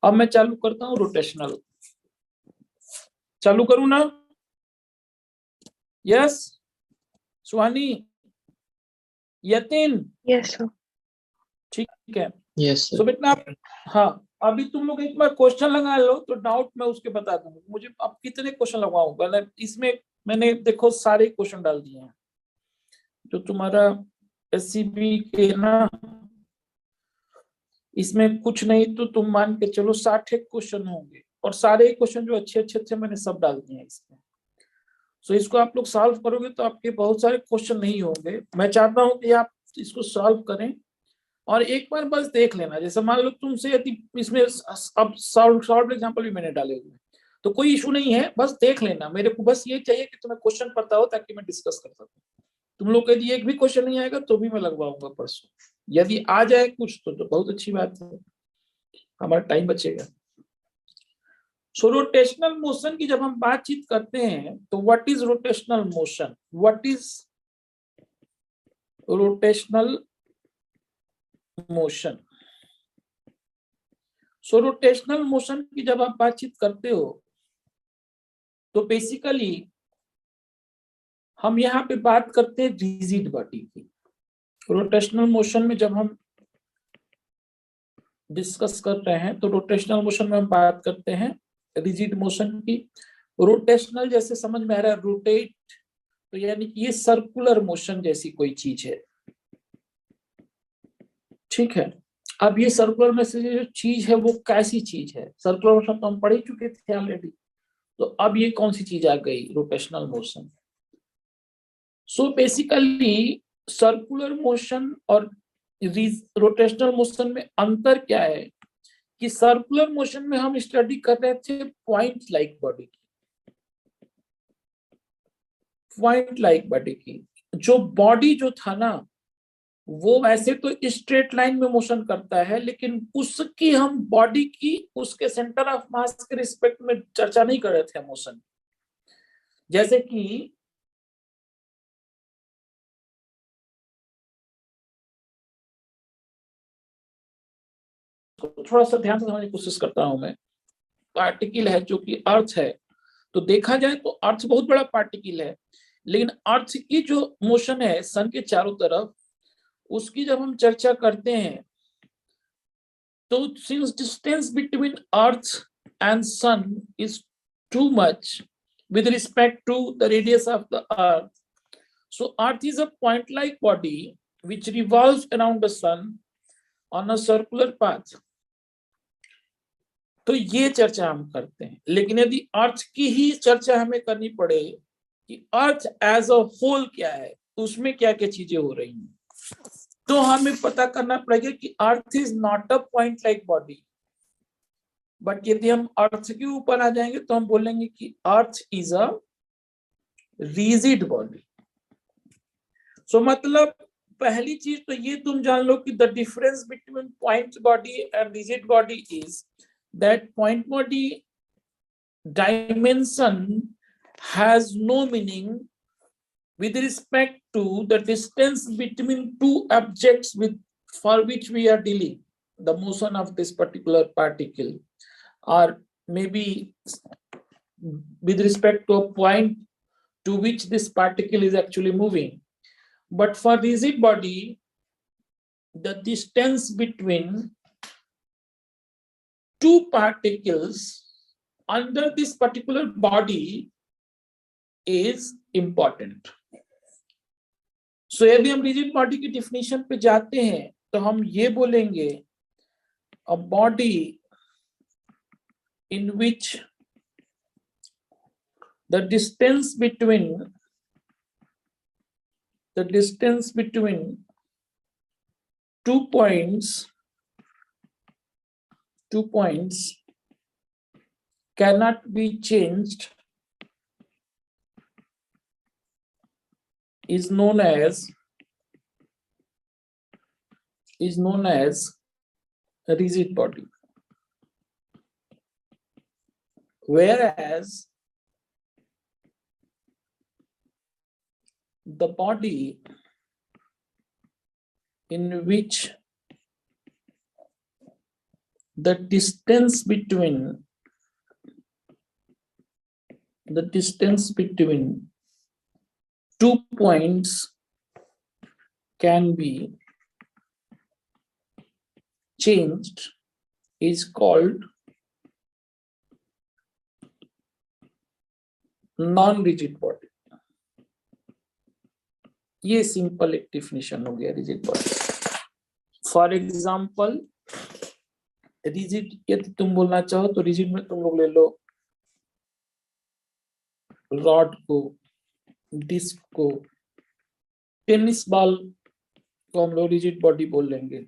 अब मैं चालू करता हूँ रोटेशनल। चालू करूँ ना? यस सुहानी, यतिन, Yes, sir. ठीक है। Yes, सो sir. बेटा हाँ, अभी तुम लोग एक बार क्वेश्चन लगा लो तो डाउट मैं उसके बता दूंगा। मुझे अब कितने क्वेश्चन लगवाऊं, मतलब इसमें मैंने देखो सारे क्वेश्चन डाल दिए हैं जो तुम्हारा एससीबी के ना, इसमें कुछ नहीं तो तुम मान के चलो 60 क्वेश्चन होंगे, और सारे क्वेश्चन जो अच्छे अच्छे थे मैंने सब डाल दिए हैं इसमें। सो इसको आप लोग सॉल्व करोगे तो आपके बहुत सारे क्वेश्चन नहीं होंगे। मैं चाहता हूं कि आप इसको सॉल्व करें और एक बार बस देख लेना। जैसे मान लो तुमसे यदि इसमें अब शॉर्ट एग्जांपल भी मैंने डाले हुए, तो कोई इशू नहीं है, बस देख लेना। मेरे को बस ये चाहिए कि तुम्हें क्वेश्चन पता हो ताकि मैं डिस्कस कर सकूं। तुम लोग यदि एक भी क्वेश्चन नहीं आएगा तो भी मैं लगवाऊंगा परसों। यदि आ जाए कुछ तो बहुत अच्छी बात है, हमारा टाइम बचेगा। सो रोटेशनल मोशन की जब हम बातचीत करते हैं तो what is rotational motion, what is rotational motion. So rotational motion की जब आप बातचीत करते हो तो बेसिकली हम यहाँ पे बात करते हैं रिजिड बॉडी की। रोटेशनल मोशन में जब हम डिस्कस कर रहे हैं तो रोटेशनल मोशन में हम बात करते हैं रिजिड मोशन की। रोटेशनल जैसे समझ में आ रहा है, रोटेट, तो यानी कि ये सर्कुलर मोशन जैसी कोई चीज है, ठीक है। अब ये सर्कुलर में से जो चीज है वो कैसी चीज है, सर्कुलर मोशन तो हम पढ़ ही चुके थे ऑलरेडी, तो अब ये कौन सी चीज आ गई, rotational motion. So basically circular motion और रोटेशनल मोशन में अंतर क्या है कि सर्कुलर मोशन में हम स्टडी कर रहे थे पॉइंट लाइक बॉडी की, पॉइंट लाइक बॉडी की। जो बॉडी जो था ना वो वैसे तो स्ट्रेट लाइन में मोशन करता है, लेकिन उसकी हम बॉडी की उसके सेंटर ऑफ मास के रिस्पेक्ट में चर्चा नहीं कर रहे थे मोशन। जैसे कि थोड़ा सा ध्यान से समझने की कोशिश करता हूं मैं। पार्टिकल है जो कि अर्थ है, तो देखा जाए तो अर्थ बहुत बड़ा पार्टिकल है, लेकिन अर्थ की जो मोशन है सन के चारों तरफ, उसकी जब हम चर्चा करते हैं तो since distance between earth and sun is too much with respect to the radius of the earth, so earth is a point like body which revolves around the sun on a circular path। तो ये चर्चा हम करते हैं। लेकिन यदि अर्थ की ही चर्चा हमें करनी पड़े कि अर्थ एज अ होल क्या है, उसमें क्या क्या चीजें हो रही हैं, तो हमें पता करना पड़ेगा कि earth is not a point like body. But यदि हम अर्थ के ऊपर आ जाएंगे तो हम बोलेंगे कि earth is a rigid body. So मतलब पहली चीज तो ये तुम जान लो कि the difference between point body and rigid body is that point body dimension has no meaning with respect to the distance between two objects with for which we are dealing, the motion of this particular particle, or maybe with respect to a point to which this particle is actually moving. But for rigid body, the distance between two particles under this particular body is important. So यदि हम rigid body की definition पे जाते हैं तो हम ये बोलेंगे a body in which the distance between two points cannot be changed is known as is known as a rigid body, whereas the body in which the distance between two points can be changed is called non-rigid body. ये simple एक definition हो गया rigid body. For example rigid यदि तुम बोलना चाहो तो rigid में तुम लोग ले लो रॉड को, डिस्क को, टेनिस बॉल को हम लोग रिजिड बॉडी बोल लेंगे.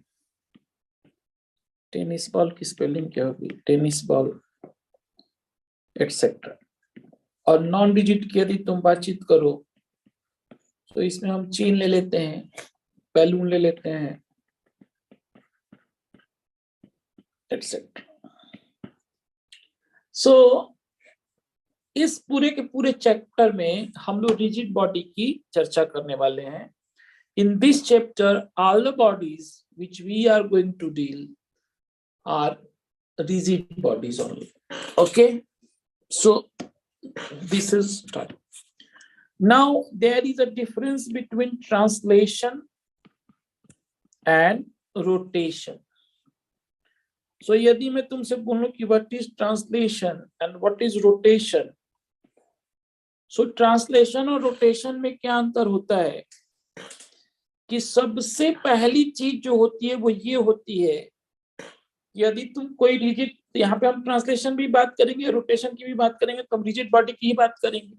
टेनिस बॉल की स्पेलिंग क्या होगी? Tennis ball etcetera. और नॉन रिजिड की यदि तुम बातचीत करो तो इसमें हम चेन ले लेते हैं, बैलून ले लेते हैं, एक्सेट्रा. सो इस पूरे के पूरे चैप्टर में हम लोग रिजिड बॉडी की चर्चा करने वाले हैं. In this chapter all the bodies which we are going to deal are rigid bodies only. Okay, so this is start. Now there is a difference between translation and rotation. So यदि मैं तुमसे बोलूं कि what is translation and what is rotation, so translation और rotation में क्या अंतर होता है कि सबसे पहली चीज जो होती है वो ये होती है, यदि तुम कोई रिजिड, यहाँ पे हम ट्रांसलेशन भी बात करेंगे, रोटेशन की भी बात करेंगे, तो हम रिजिड बॉडी की ही बात करेंगे.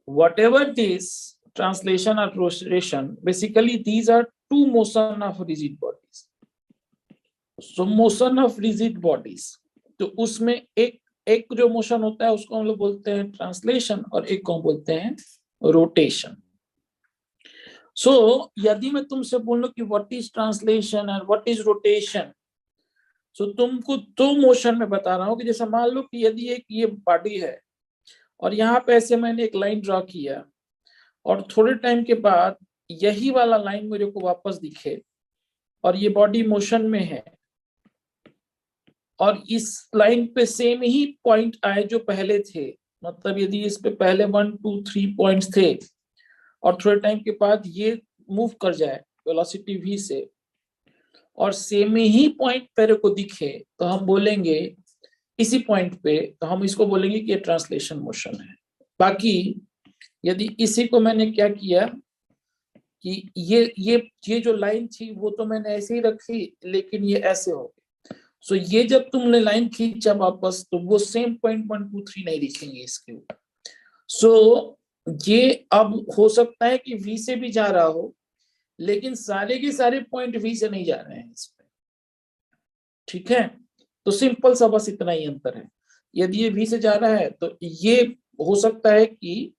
Whatever this translation or rotation, basically these are two motion of rigid bodies. So motion of rigid bodies, तो उसमें एक जो मोशन होता है उसको हम लोग बोलते हैं ट्रांसलेशन और एक को हम बोलते हैं रोटेशन. सो यदि मैं तुमसे बोलूं कि व्हाट इज ट्रांसलेशन और व्हाट इज रोटेशन, सो तुमको दो मोशन में बता रहा हूं कि जैसा मान लो कि यदि एक ये बॉडी है और यहाँ पे ऐसे मैंने एक लाइन ड्रॉ किया और थोड़े टाइम के बाद यही वाला लाइन मेरे को वापस दिखे और ये बॉडी मोशन में है और इस लाइन पे सेम ही पॉइंट आए जो पहले थे, मतलब यदि इस पे पहले 1 2 3 पॉइंट्स थे और थोड़े टाइम के बाद ये मूव कर जाए वेलोसिटी v से और सेम ही पॉइंट मेरे को दिखे, तो हम बोलेंगे इसी पॉइंट पे, तो हम इसको बोलेंगे कि ये ट्रांसलेशन मोशन है. बाकी यदि इसी को मैंने क्या किया कि ये जो लाइन थी वो तो मैंने ऐसे ही रखी, लेकिन ये ऐसे हो गई. सो ये जब तुमने लाइन खींचा वापस तो वो सेम पॉइंट 1 2 3 नहीं दिखेंगे इसके ऊपर. सो ये अब हो सकता है कि v से भी जा रहा हो, लेकिन सारे के सारे पॉइंट v से नहीं जा रहे हैं इसमें. ठीक है, तो सिंपल सा बस इतना ही अंतर है. यदि ये v से जा रहा है तो ये हो सकता है कि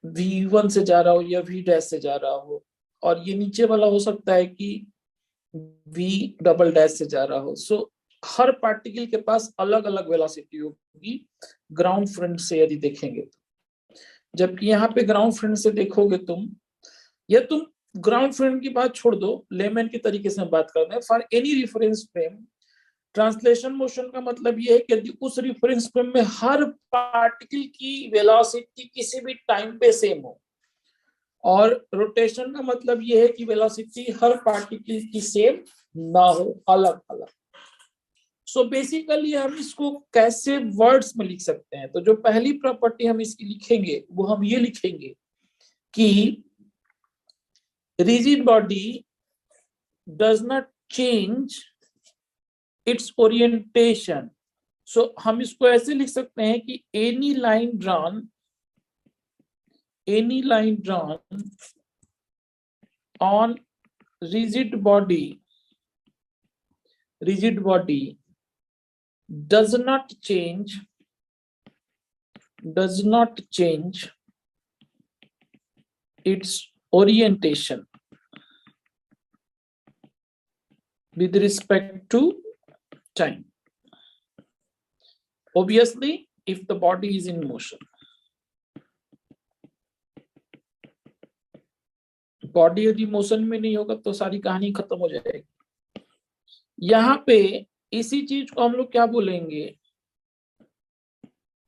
v1 से जा रहा हो या v डैश से जा रहा हो, और ये नीचे वाला हो सकता है कि v डबल डैश से जा रहा हो. सो हर पार्टिकल के पास अलग अलग वेलोसिटी होगी ग्राउंड फ्रंट से यदि देखेंगे तो. जबकि यहाँ पे ग्राउंड फ्रंट से देखोगे तुम, या तुम ग्राउंड फ्रंट की बात छोड़ दो, लेमैन के तरीके से हम बात करते हैं. For any reference frame, translation motion का मतलब ये है कि यदि उस रिफरेंस फ्रेम में हर पार्टिकल की वेलोसिटी किसी भी टाइम पे सेम हो, और रोटेशन का मतलब ये है कि वेलोसिटी हर पार्टिकल की सेम ना हो, अलग अलग. सो बेसिकली हम इसको कैसे वर्ड्स में लिख सकते हैं, तो जो पहली प्रॉपर्टी हम इसकी लिखेंगे वो हम ये लिखेंगे कि rigid body does not change its orientation. So हम इसको ऐसे लिख सकते हैं कि any line drawn on rigid body does not change its orientation. with respect to time. Obviously, if the body is in motion. Body यदि motion में नहीं होगा तो सारी कहानी खत्म हो जाएगी। यहाँ पे इसी चीज को हम लोग क्या बोलेंगे,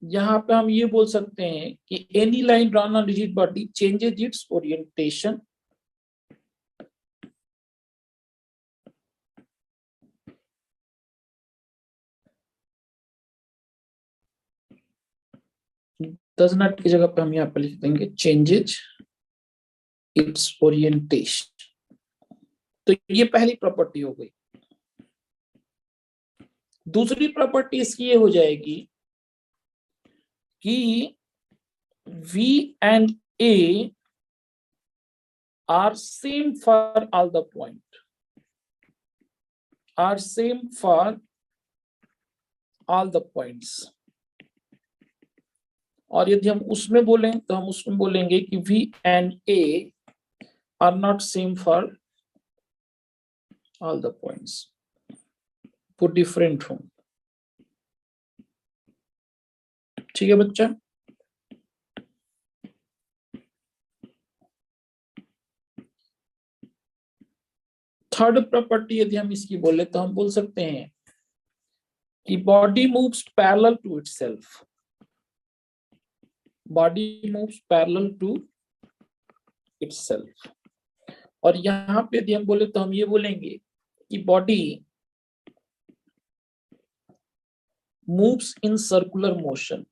यहाँ पे हम ये बोल सकते हैं कि any line drawn on rigid body changes it's orientation does not की जगह पे हम यहाँ पे लिख देंगे चेंजेस इट्स ओरिएंटेशन। तो ये पहली प्रॉपर्टी हो गई। दूसरी प्रॉपर्टी इसकी ये हो जाएगी कि V and A are same for all the point, are same for all the points। और यदि हम उसमें बोलें तो हम उसमें बोलेंगे कि V and A are not same for all the points, वो डिफरेंट हों। ठीक है बच्चा। थर्ड प्रॉपर्टी यदि हम इसकी बोले तो हम बोल सकते हैं कि body moves parallel to itself, body moves parallel to itself. और यहां पे यदि हम बोले तो हम ये बोलेंगे कि body moves in circular motion,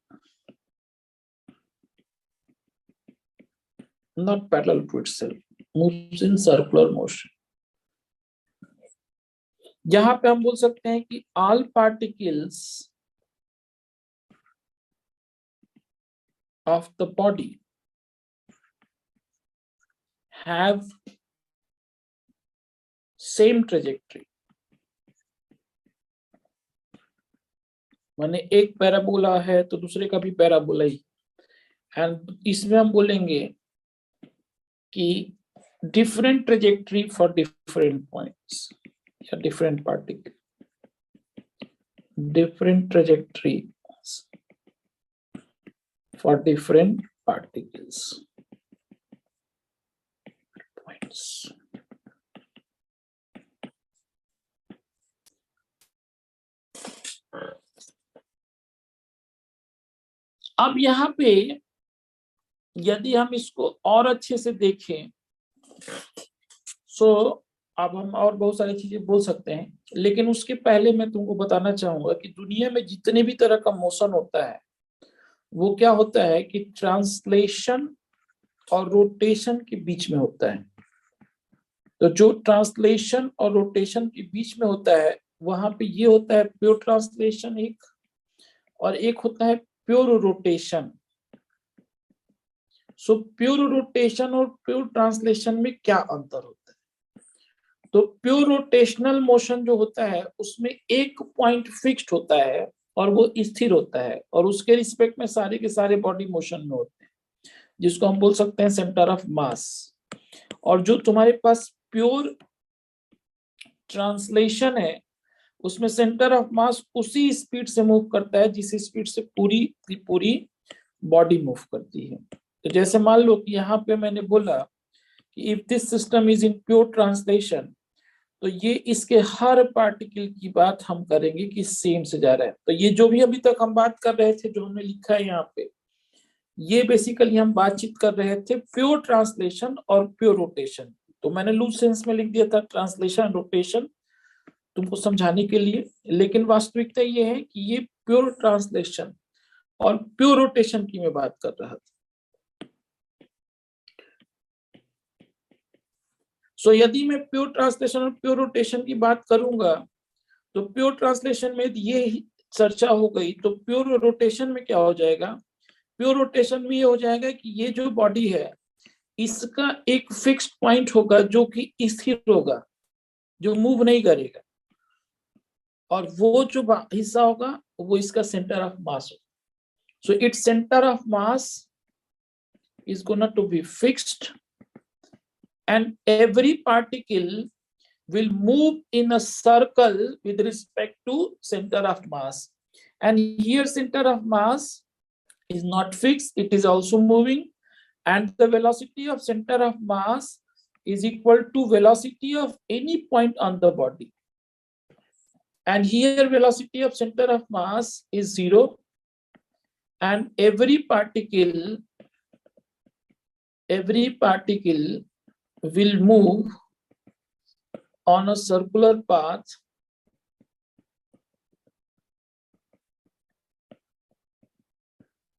not parallel to itself, moves in circular motion. यहां पे हम बोल सकते हैं कि all particles of the body have same trajectory. माने एक पैराबोला है तो दूसरे का भी पैराबोला ही, एंड इसमें हम बोलेंगे कि different trajectory for different points या different particle, different trajectory for different particles points. अब यहाँ पे यदि हम इसको और अच्छे से देखें सो अब हम और बहुत सारी चीजें बोल सकते हैं, लेकिन उसके पहले मैं तुमको बताना चाहूंगा कि दुनिया में जितने भी तरह का मोशन होता है वो क्या होता है कि ट्रांसलेशन और रोटेशन के बीच में होता है। तो जो ट्रांसलेशन और रोटेशन के बीच में होता है वहां पे ये होता है प्योर ट्रांसलेशन एक, और एक होता है pure rotation. So pure rotation और प्योर ट्रांसलेशन में क्या अंतर होता है? तो प्योर रोटेशनल मोशन जो होता है उसमें एक पॉइंट फिक्स्ड होता है और वो स्थिर होता है, और उसके रिस्पेक्ट में सारे के सारे बॉडी मोशन में होते हैं, जिसको हम बोल सकते हैं सेंटर ऑफ मास। और जो तुम्हारे पास प्योर ट्रांसलेशन है उसमें सेंटर ऑफ मास उसी स्पीड से मूव करता है जिस स्पीड से पूरी की पूरी बॉडी मूव करती है। तो जैसे मान लो कि यहाँ पे मैंने बोला कि if this system is in pure translation, तो ये इसके हर पार्टिकल की बात हम करेंगे कि सेम से जा रहा है। तो ये जो भी अभी तक हम बात कर रहे थे, जो हमने लिखा है यहाँ पे, ये बेसिकली हम बातचीत कर रहे थे प्योर ट्रांसलेशन और प्योर रोटेशन। तो मैंने लूज सेंस में लिख दिया था ट्रांसलेशन रोटेशन तुमको समझाने के लिए, लेकिन वास्तविकता ये है कि ये प्योर ट्रांसलेशन और प्योर रोटेशन की मैं बात कर रहा था। सो यदि मैं प्योर ट्रांसलेशन और प्योर रोटेशन की बात करूंगा तो प्योर ट्रांसलेशन में ये चर्चा हो गई, तो प्योर रोटेशन में क्या हो जाएगा? प्योर रोटेशन में ये हो जाएगा कि ये जो बॉडी है इसका एक फिक्स्ड पॉइंट होगा जो कि स्थिर होगा, जो मूव नहीं करेगा, और वो जो हिस्सा होगा वो इसका सेंटर ऑफ मास होगा। So its centre of mass is gonna to be fixed and every particle will move in a circle with respect to center of mass. And here center of mass is not fixed, it is also moving, and the velocity of center of mass is equal to velocity of any point on the body. And here velocity of center of mass is 0, and every particle will move on a circular path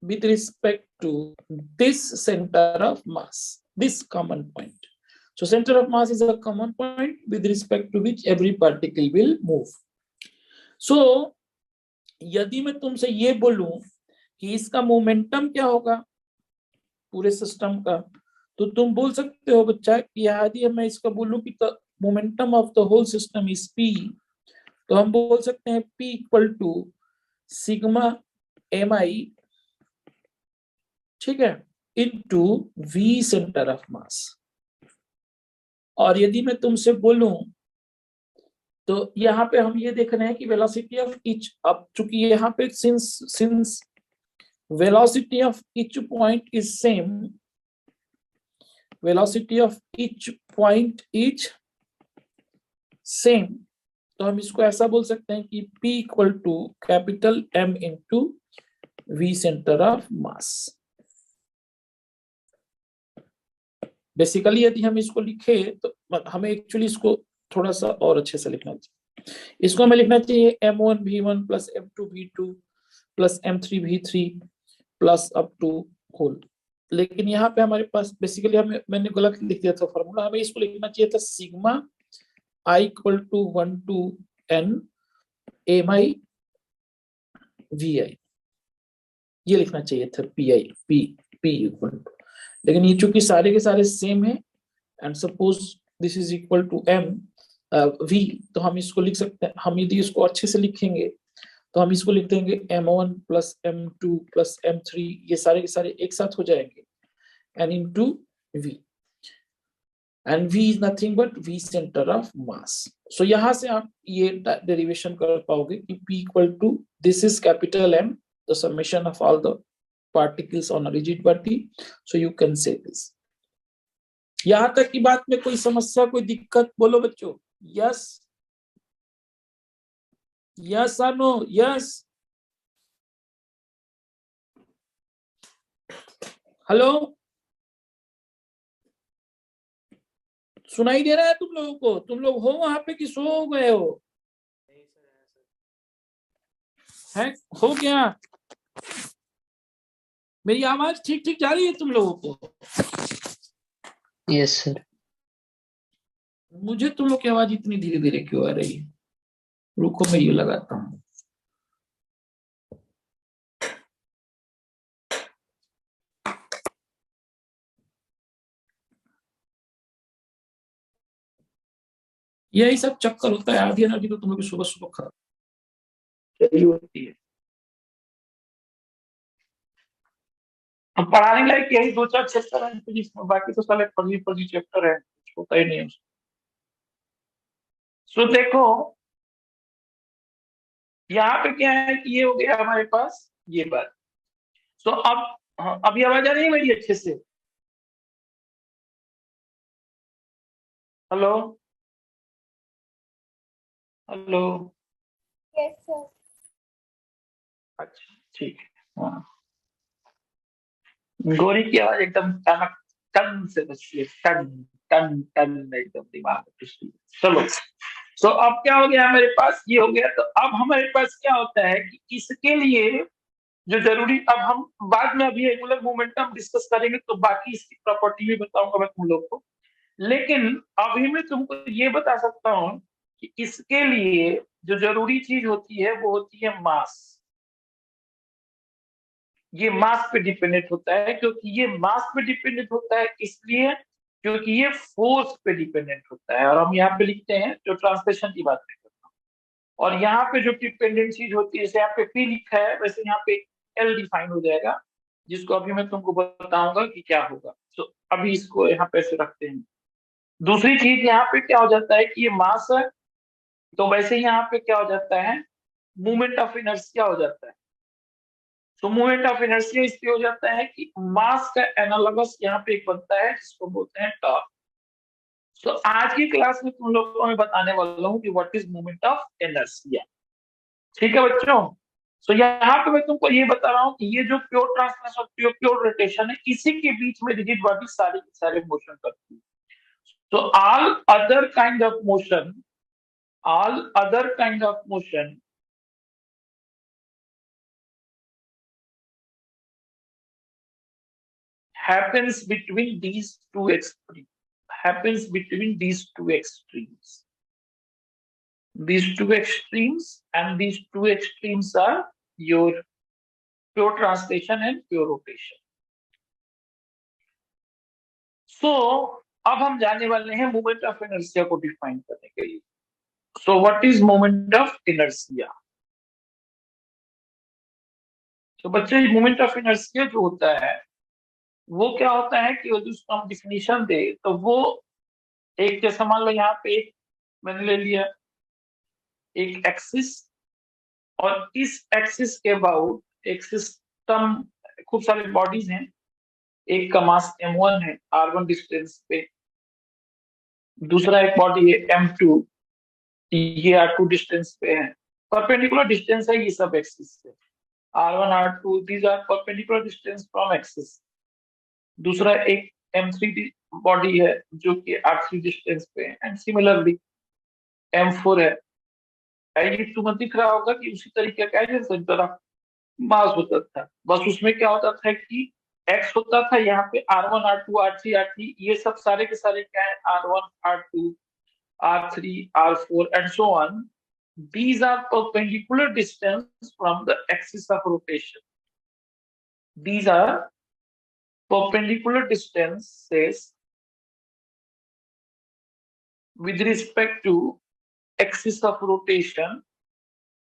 with respect to this center of mass, this common point. So center of mass is a common point with respect to which every particle will move. So यदि मैं तुमसे ये बोलूं कि इसका momentum क्या होगा पूरे सिस्टम का, तो तुम बोल सकते हो बच्चा कि यदि मैं इसका बोलूं कि momentum of the whole system is p, तो हम बोल सकते हैं p equal to sigma mi, ठीक है, into v centre of mass. और यदि मैं तुमसे बोलूं तो यहाँ पे हम ये देख रहे हैं कि वेलोसिटी ऑफ ईच, अब चूंकि यहाँ पे since velocity of each point is same, velocity of each point is same, तो हम इसको ऐसा बोल सकते हैं कि P equal to capital M into V centre of mass. Basically यदि हम इसको लिखे तो हमें एक्चुअली इसको थोड़ा सा और अच्छे से लिखना चाहिए। इसको हमें लिखना चाहिए M1 V1 plus M2 V2 plus M3 V3 plus up to whole, लेकिन यहाँ पे हमारे पास बेसिकली मैंने गलत लिख दिया था फॉर्मूला, हमें इसको लिखना चाहिए था sigma I equal to 1 to n mi vi, ये लिखना चाहिए था p इक्वल टू, लेकिन ये चूंकि सारे के सारे सेम है and suppose this is equal to m v, तो हम इसको लिख सकते हैं, हम यदि इसको अच्छे से लिखेंगे तो हम इसको लिख देंगे m1 plus m2 plus m3, ये सारे के सारे एक साथ हो जाएंगे, and into v, and v is nothing but v center of mass. So यहाँ से आप ये डेरिवेशन कर पाओगे कि p equal to this is capital M, the summation of all the particles on a rigid body. So you can say this. यहाँ तक की बात में कोई समस्या, कोई दिक्कत बोलो बच्चों? Yes. Yes or no? Yes. Hello, सुनाई दे रहा है तुम लोगों को? तुम लोग हो वहां पे कि सो गए हो? है हो क्या? मेरी आवाज ठीक ठीक जा रही है तुम लोगों को? Yes sir. मुझे तुम लोग की आवाज इतनी धीरे धीरे क्यों आ रही है? रुको मैं ये लगाता हूँ। यही सब चक्कर होता है, आधी एनर्जी तो तुम लोग की सुबह सुबह खराब होती है। अब पढ़ाने लायक यही 2-4 चैप्टर है फिजिक्स में, बाकी तो साले फर्जी चैप्टर है, होता ही नहीं। सो देखो यहाँ पे क्या है कि ये हो गया हमारे पास ये बात। सो अब अभी आवाज आ रही है मेरी अच्छे से? Hello hello, yes sir. अच्छा ठीक है। हाँ, गोरी की आवाज एकदम टनक टन से बचती है, टन टन टन एकदम दिमाग में। चलो सो अब क्या हो गया हमारे पास, ये हो गया। तो अब हमारे पास क्या होता है कि इसके लिए जो जरूरी, अब हम बाद में अभी एंगुलर मोमेंटम डिस्कस करेंगे तो बाकी इसकी प्रॉपर्टी भी बताऊंगा मैं तुम लोग को, लेकिन अभी मैं तुमको ये बता सकता हूं कि इसके लिए जो जरूरी चीज होती है वो होती है मास। ये मास पे डिपेंडेंट होता है, क्योंकि ये मास पे डिपेंडेंट होता है इसलिए क्योंकि ये फोर्स पे डिपेंडेंट होता है। और हम यहाँ पे लिखते हैं जो ट्रांसलेशन की बात करता हूँ, और यहाँ पे जो डिपेंडेंट चीज होती है, जैसे यहाँ पे P लिखा है वैसे यहाँ पे L डिफाइन हो जाएगा, जिसको अभी मैं तुमको बताऊंगा कि क्या होगा। तो अभी इसको यहाँ पे ऐसे रखते हैं। दूसरी चीज यहाँ पे क्या हो जाता है कि ये मास है, तो वैसे यहाँ पे क्या हो जाता है, मूवमेंट ऑफ इनर्शिया हो जाता है। तो मूवमेंट ऑफ इनर्शिया इसलिए हो जाता है कि मास का एनालॉगस यहाँ पे एक बनता है जिसको बोलते हैं टॉर्क। तो आज की क्लास में तुम लोगों को मैं बताने वाला हूँ कि what is movement of inertia. ठीक है बच्चों। तो यहाँ पे मैं तुमको ये बता रहा हूँ कि ये जो प्योर ट्रांसलेशन और प्योर रोटेशन है, इसी के बीच में रिजिड बॉडी सारी की सारे मोशन करती है। तो all other kind of motion, all other kind of motion happens between these two extremes, happens between these two extremes. These two extremes, and these two extremes are your pure translation and pure rotation. So अब हम जाने वाले हैं moment of inertia को define करने के लिए। So what is moment of inertia? तो बच्चे मोमेंट ऑफ इनर्शिया जो होता है वो क्या होता है कि यदि उसको हम डिफिनीशन दे तो वो एक, जैसा मान लो यहाँ पे एक मैंने ले लिया एक एक्सिस, और इस एक्सिस के अबाउट एक सिस्टम, खूब सारे बॉडीज हैं, एक का मास m1 है r1 डिस्टेंस पे, दूसरा एक बॉडी है m2, ये r2 डिस्टेंस पे है, परपेंडिकुलर डिस्टेंस है ये सब एक्सिस से, r1 r2 these are perpendicular distance from axis. दूसरा एक m3 बॉडी है जो कि r3 डिस्टेंस पे है, एंड सिमिलरली m4 है। ये तुम्हें दिख रहा होगा कि उसी तरीके का है जैसे तरह मास होता था, बस उसमें क्या होता था कि x होता था यहाँ पे r1 r2 r3 r3, ये सब सारे के सारे क्या है r1 r2 r3 r4 and so on. These are perpendicular distance from the axis of rotation. These are perpendicular distances with respect to axis of rotation,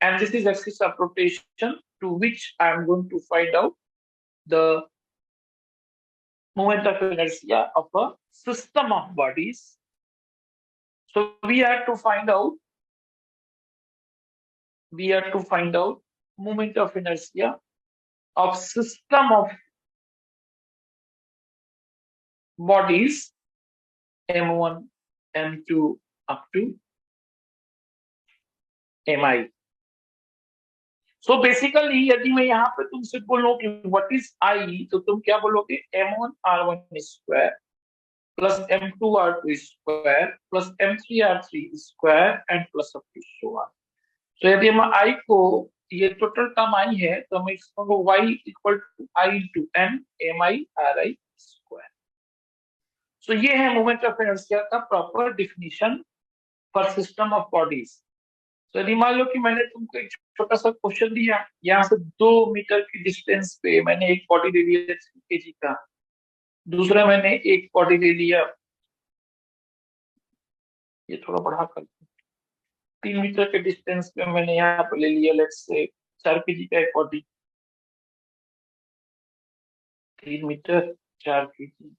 and this is axis of rotation to which I am going to find out the moment of inertia of a system of bodies. So we have to find out moment of inertia of system of bodies m1 m2 up to mi. So basically यदि मैं यहाँ पे तुमसे बोलूं कि what is I, तो तुम क्या बोलोगे m1 r1 square plus m2 r2 square plus m3 r3 square and plus up to so on. तो यदि हम I को, ये टोटल टर्म I है, तो हम इसको y equal to I into n mi ri square. So ये है मोमेंट ऑफ इनर्शिया का proper definition for system of bodies. तो यदि मान लो कि मैंने तुमको एक छोटा सा क्वेश्चन दिया, यहाँ से 2 मीटर की डिस्टेंस पे मैंने एक बॉडी ले लिया 3 kg का, दूसरा मैंने एक बॉडी ले लिया, ये थोड़ा बढ़ा कर 3 मीटर के डिस्टेंस पे मैंने यहाँ पे ले लिया लेट्स से 4 kg का एक बॉडी, 3 मीटर 4 kg।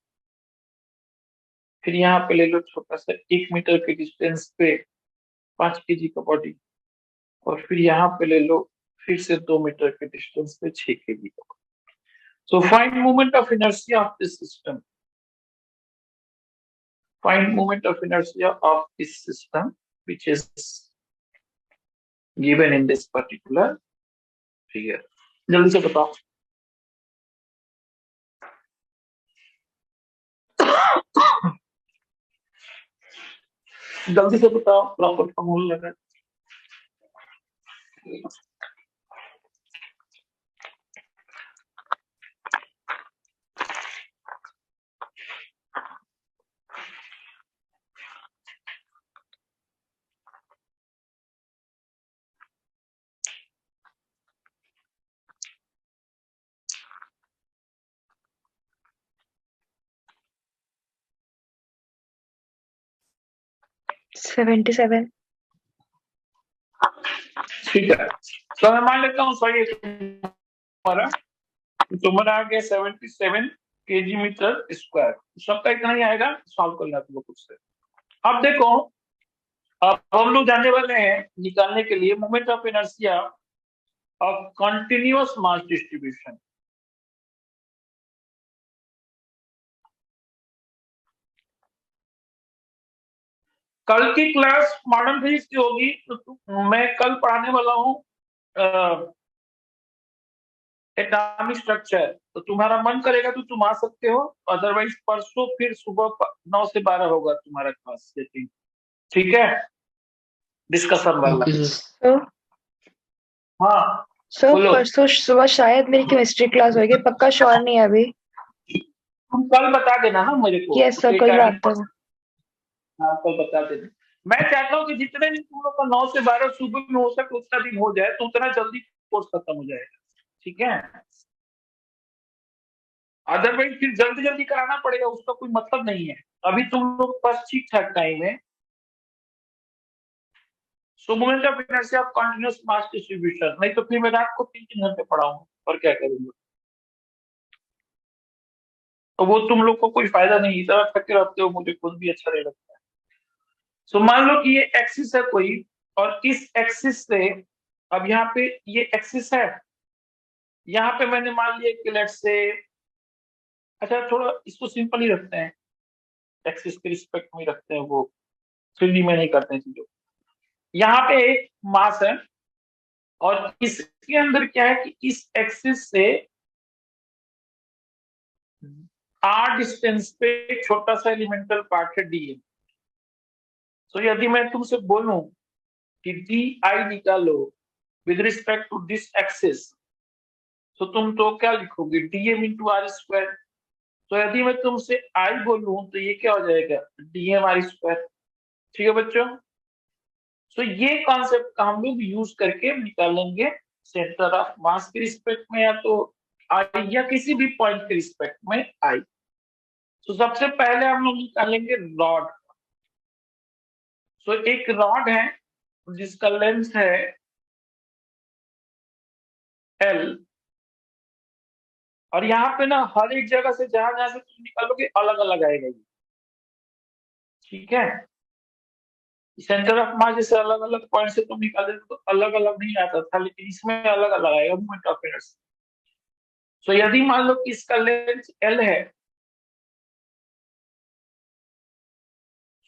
फिर यहाँ पे ले लो छोटा सा 1 मीटर के डिस्टेंस पे 5 kg का बॉडी, और फिर यहाँ पे ले लो फिर से 2 मीटर के डिस्टेंस पे 6 kg का body. So find moment of inertia of this system. Find moment of inertia of this system, which is given in this particular figure. जल्दी से बताओ। जल्दी से बताओ, प्रॉपर फॉर्मूला लगा। Seventy seven. ठीक है, तो मैं मान लेता हूँ सॉरी तुम्हारा आ गया 77 kg मीटर स्क्वायर। सबका इतना ही आएगा, सॉल्व करना तुमको खुद से। अब देखो, अब हम लोग जाने वाले हैं निकालने के लिए moment of inertia of continuous mass distribution. कल की क्लास मॉडर्न फिजिक्स की होगी, तो मैं कल पढ़ाने वाला हूँ एटॉमिक स्ट्रक्चर। तो तुम्हारा मन करेगा तो तुम आ सकते हो, अदरवाइज परसों फिर सुबह 9 से 12 होगा तुम्हारा क्लास। ठीक है, डिस्कशन वाला। Okay, sir. So, हाँ so बोलो। परसों सुबह शायद मेरी केमिस्ट्री क्लास होगी, पक्का श्योर नहीं है अभी। तुम कल बता देना ना मेरे को। यस सर, तो कल एक रात आदमी तक। हाँ, कल बता देना। मैं चाहता हूँ कि जितने दिन तुम लोग का 9 से 12 सुबह में हो सके उतना दिन हो जाए, तो उतना जल्दी कोर्स खत्म हो जाएगा। ठीक है, अदरवाइज फिर जल्दी जल्दी कराना पड़ेगा, उसका कोई मतलब नहीं है। अभी तुम लोग के पास ठीक ठाक टाइम है। सो moment of inertia of continuous mass distribution, नहीं तो फिर मैं रात को 3-3 घंटे पढ़ाऊंगा और क्या करूंगा। तो वो तुम लोग को कोई फायदा नहीं, इतना थके रहते हो, मुझे खुद भी अच्छा नहीं लगता है। सो मान लो कि ये एक्सिस है कोई, और इस एक्सिस से, अब यहाँ पे ये एक्सिस है, यहाँ पे मैंने मान लिया कि लेट्स से, अच्छा थोड़ा इसको सिंपल ही रखते हैं, एक्सिस के रिस्पेक्ट में ही रखते हैं, वो 3D में नहीं करते हैं चीजों। यहाँ पे एक मास है, और इसके अंदर क्या है कि इस एक्सिस से r डिस्टेंस पे एक छोटा सा एलिमेंटल पार्ट है dm। तो यदि मैं तुमसे बोलूं कि डी आई निकालो with respect to this axis, तो तुम तो क्या लिखोगे, dm इंटू आर स्क्वायर। तो यदि मैं तुमसे आई बोलूं तो ये क्या हो जाएगा, dm आर स्क्वायर। ठीक है बच्चों, तो ये कॉन्सेप्ट का हम लोग यूज करके निकालेंगे सेंटर ऑफ मास के रिस्पेक्ट में, या तो आई, या किसी भी पॉइंट के रिस्पेक्ट में आई। तो सबसे पहले हम लोग निकालेंगे रॉड। तो एक रॉड है जिसका लेंथ है L, और यहाँ पे ना हर एक जगह से जहां जहां से तुम निकालोगे अलग अलग आएगा ये। ठीक है, सेंटर ऑफ मास जैसे अलग अलग पॉइंट से तुम निकाले तो अलग अलग नहीं आता था, लेकिन इसमें अलग अलग आएगा मोमेंट ऑफ इनर्शिया। तो यदि मान लो कि इसका लेंथ L है,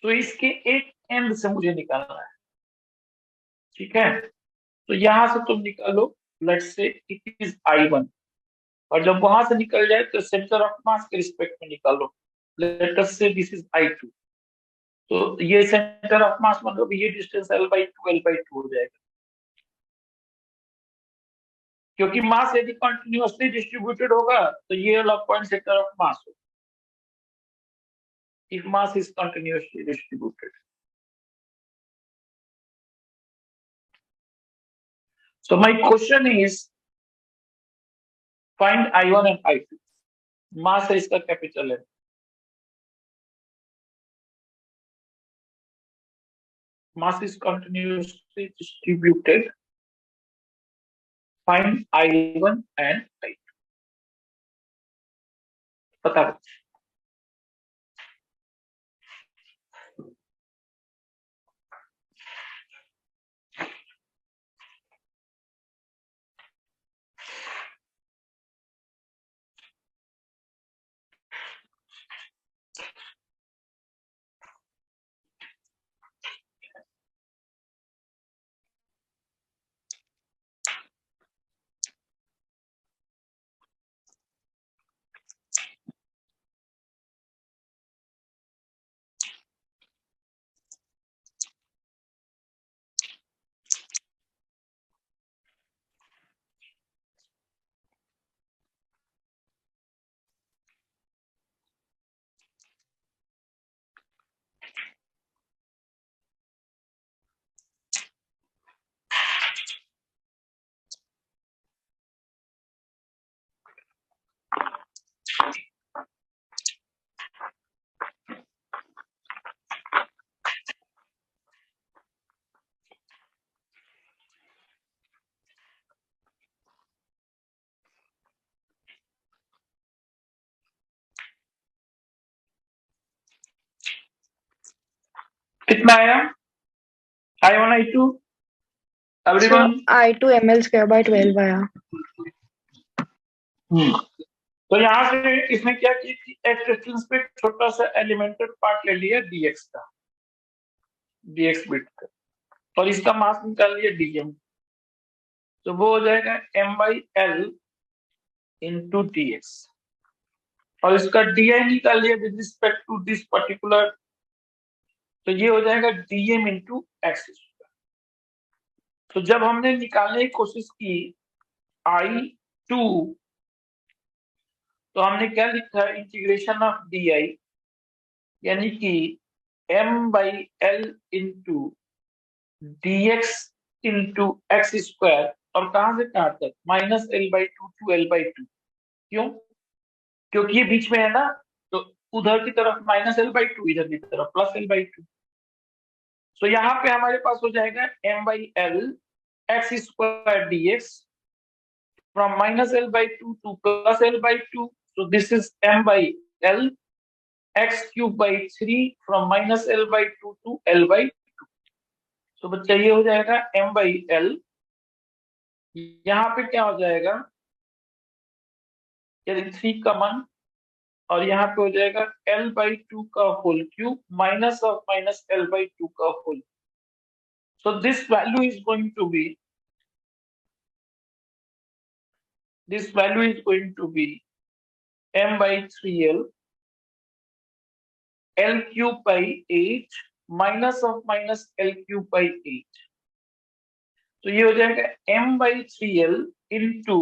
तो इसके एक एंड से मुझे निकालना है। ठीक है, तो यहां से तुम निकालो, let's say it is I1, और जब वहां से निकल जाए तो सेंटर ऑफ मास के रिस्पेक्ट में निकालो, लेट अस से दिस इज I2। तो ये सेंटर ऑफ मास मतलब ये डिस्टेंस L/2 हो जाएगा, क्योंकि मास यदि कंटिन्यूअसली डिस्ट्रीब्यूटेड होगा तो ये वाला पॉइंट सेंटर ऑफ मास होगा, if mass is continuously distributed. So my question is find I1 and I2। मास है इसका कैपिटल है, mass is continuously distributed, find I1 and I2। पता है? कितना आया? I1 I2 So everyone? I2 ml square by 12 आया. तो यहाँ से इसने क्या की थी, एक्स डिस्टेंस पे छोटा सा एलिमेंटल पार्ट ले लिया dx का, dx बिट का, और इसका मास निकाल लिया dm. तो वो हो जाएगा m/l इंटू dx, और इसका di निकाल लिया with respect to this particular, तो ये हो जाएगा dm इंटू एक्स. तो जब हमने निकालने की कोशिश की I2, तो हमने क्या लिखा, इंटीग्रेशन ऑफ डी आई, यानी कि m/l into D x into x square, और कहां से कहां तक, -l/2 टू l/2. क्यों? क्योंकि ये बीच में है ना, तो उधर की तरफ -l/2, इधर की तरफ +l/2. तो यहाँ पे हमारे पास हो जाएगा m/l x square dx from -l/2 to +l/2. So this is m/l x cube by 3 from -l/2 to l/2. तो बच्चा ये हो जाएगा m/l, यहाँ पे क्या हो जाएगा, यदि 3 कॉमन, और यहाँ पे हो जाएगा l/2 का whole cube minus of minus l/2 का whole. So this value is going to be m/3l l cube by 8 minus of minus l cube by 8. तो ये हो जाएगा m/3l into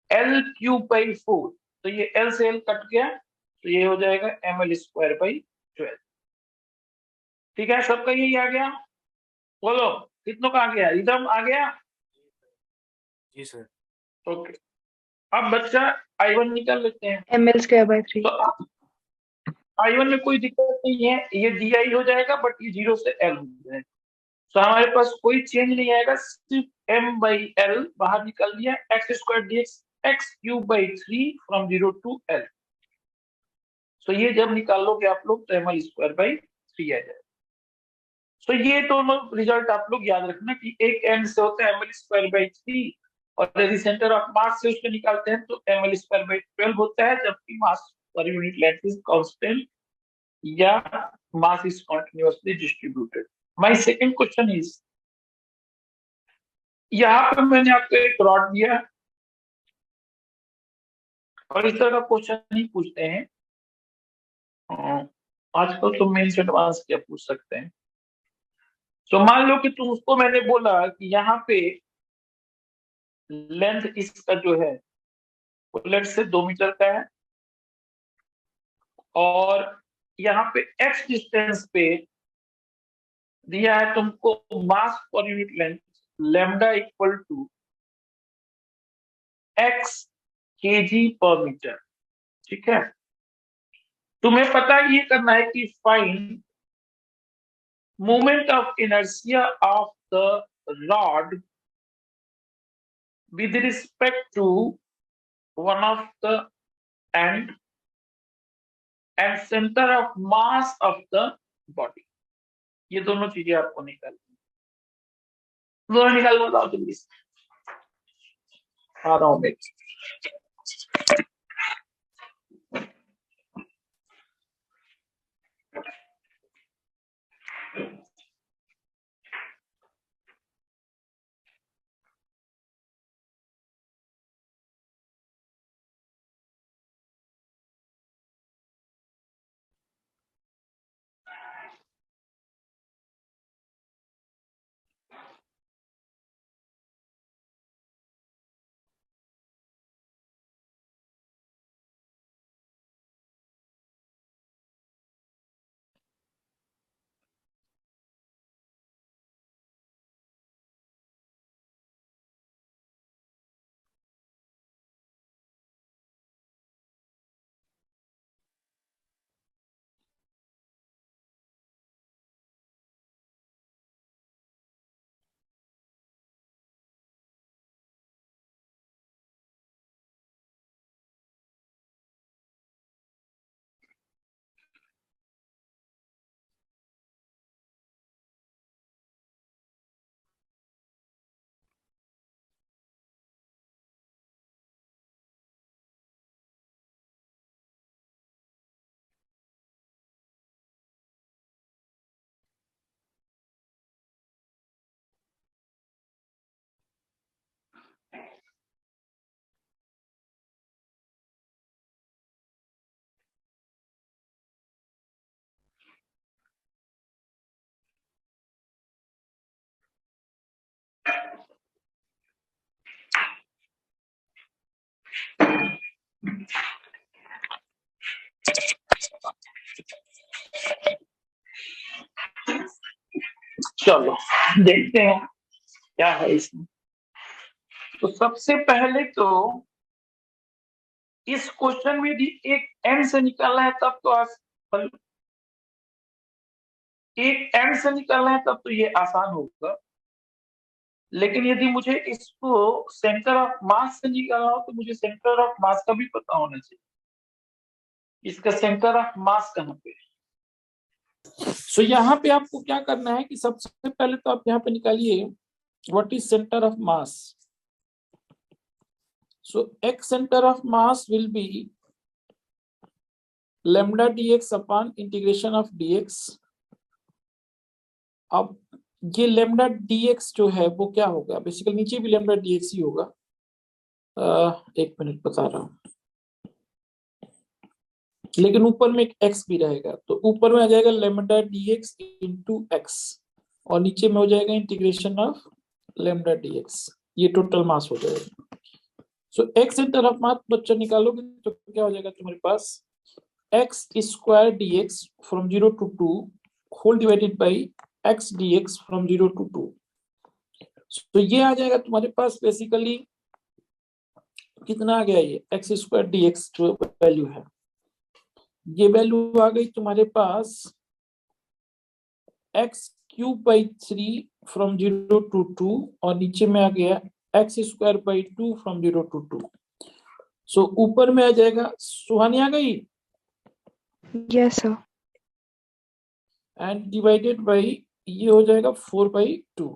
l cube by 4. तो ये l से l cut गया, तो ये हो जाएगा ml स्क्वायर by 12. ठीक है, सबका यही आ गया? बोलो कितनों का आ गया? एकदम आ गया? जी सर. ओके. अब बच्चा I1 निकाल लेते हैं. ml square by 3. तो I1 में कोई दिक्कत नहीं है, ये di हो जाएगा, बट ये 0 से l हो जाएगा. तो हमारे पास कोई चेंज नहीं आएगा, सिर्फ m/l बाहर निकल दिया, x square dx x cube by 3 from 0 to l. तो ये जब निकालोगे आप लोग तो ml स्क्वायर by 3 आ जाएगा. तो ये दोनों रिजल्ट आप लोग याद रखना कि एक एंड से होता है ml स्क्वायर by 3, और यदि सेंटर ऑफ मास से उसको निकालते हैं तो ml स्क्वायर by 12 होता है, जबकि मास per unit length is constant या mass is continuously distributed. My second question is, यहाँ पे मैंने आपको एक रॉड दिया, और इस तरह का क्वेश्चन ही पूछते हैं. आजकल तो मेन से एडवांस क्या पूछ सकते हैं. तो मान लो कि तुम उसको, मैंने बोला कि यहाँ पे लेंथ इसका जो है वो लेट से 2 मीटर का है, और यहाँ पे x डिस्टेंस पे दिया है तुमको mass per unit length lambda equal to x kg per metre. ठीक है, तुम्हें पता ये करना है कि find moment of inertia of the rod with respect to one of the end and center of mass of the body. ये दोनों चीजें आपको निकालनी, दोनों निकाल बताओ जल्दी से. आ रहा हूं मैं. चलो देखते हैं क्या है इसमें। तो सबसे पहले तो इस क्वेश्चन में भी एक एंड से निकालना है, तब तो एक एंड से निकालना है तब तो ये आसान होगा। लेकिन यदि मुझे इसको सेंटर ऑफ मास से निकालना हो तो मुझे सेंटर ऑफ मास का भी पता होना चाहिए। इसका सेंटर ऑफ मास कहाँ पे है। सो यहाँ पे आपको क्या करना है कि सबसे पहले तो आप यहाँ पे निकालिए what is centre of mass. So x centre of mass will be lambda dx upon integration of dx। अब ये lambda dx जो है वो क्या होगा, बेसिकली नीचे भी lambda dx ही होगा। एक मिनट बता रहा हूँ, लेकिन ऊपर में एक x भी रहेगा, तो ऊपर में आ जाएगा lambda dx इंटू x और नीचे में हो जाएगा इंटीग्रेशन ऑफ lambda dx। ये टोटल मास हो जाएगा। So x centre of mass बच्चा निकालोगे तो क्या हो जाएगा तुम्हारे पास, x square dx from 0 to 2 whole divided by x dx from 0 to 2। तो ये आ जाएगा तुम्हारे पास बेसिकली कितना आ गया, ये x स्क्वायर dx जो वैल्यू है, ये वैल्यू आ गई तुम्हारे पास x cube by 3 from 0 to 2 और नीचे में आ गया x square by 2 from 0 to 2। सो ऊपर में आ जाएगा, सुहानी आ गई, Yes, sir. And divided by ये हो जाएगा 4/2।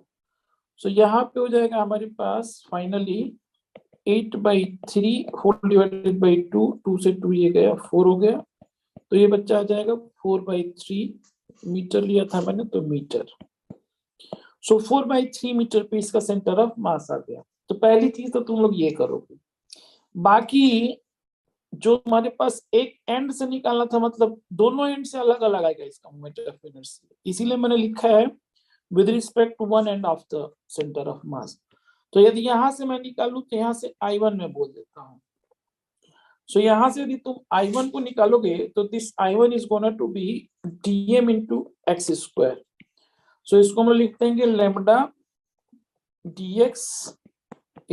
सो यहाँ पे हो जाएगा हमारे पास फाइनली 8/3 होल डिवाइडेड बाई 2, 2 से 2 ये गया 4 हो गया, तो ये बच्चा आ जाएगा 4/3 मीटर लिया था मैंने तो मीटर। सो 4/3 मीटर पे इसका सेंटर ऑफ मास आ गया। तो पहली चीज तो तुम लोग ये करोगे, बाकी जो तुम्हारे पास एक एंड से निकालना था, मतलब दोनों एंड से अलग अलग आएगा इसका मोमेंट ऑफ इनर्शिया, इसीलिए मैंने लिखा है with respect to one end of the centre of mass. तो यदि यहां से मैं निकालूं तो यहां से I1 में बोल देता हूं। सो यहां से यदि तुम I1 को निकालोगे तो this I1 is gonna to be dm into x square. So इसको हम लिखते हैं lambda dx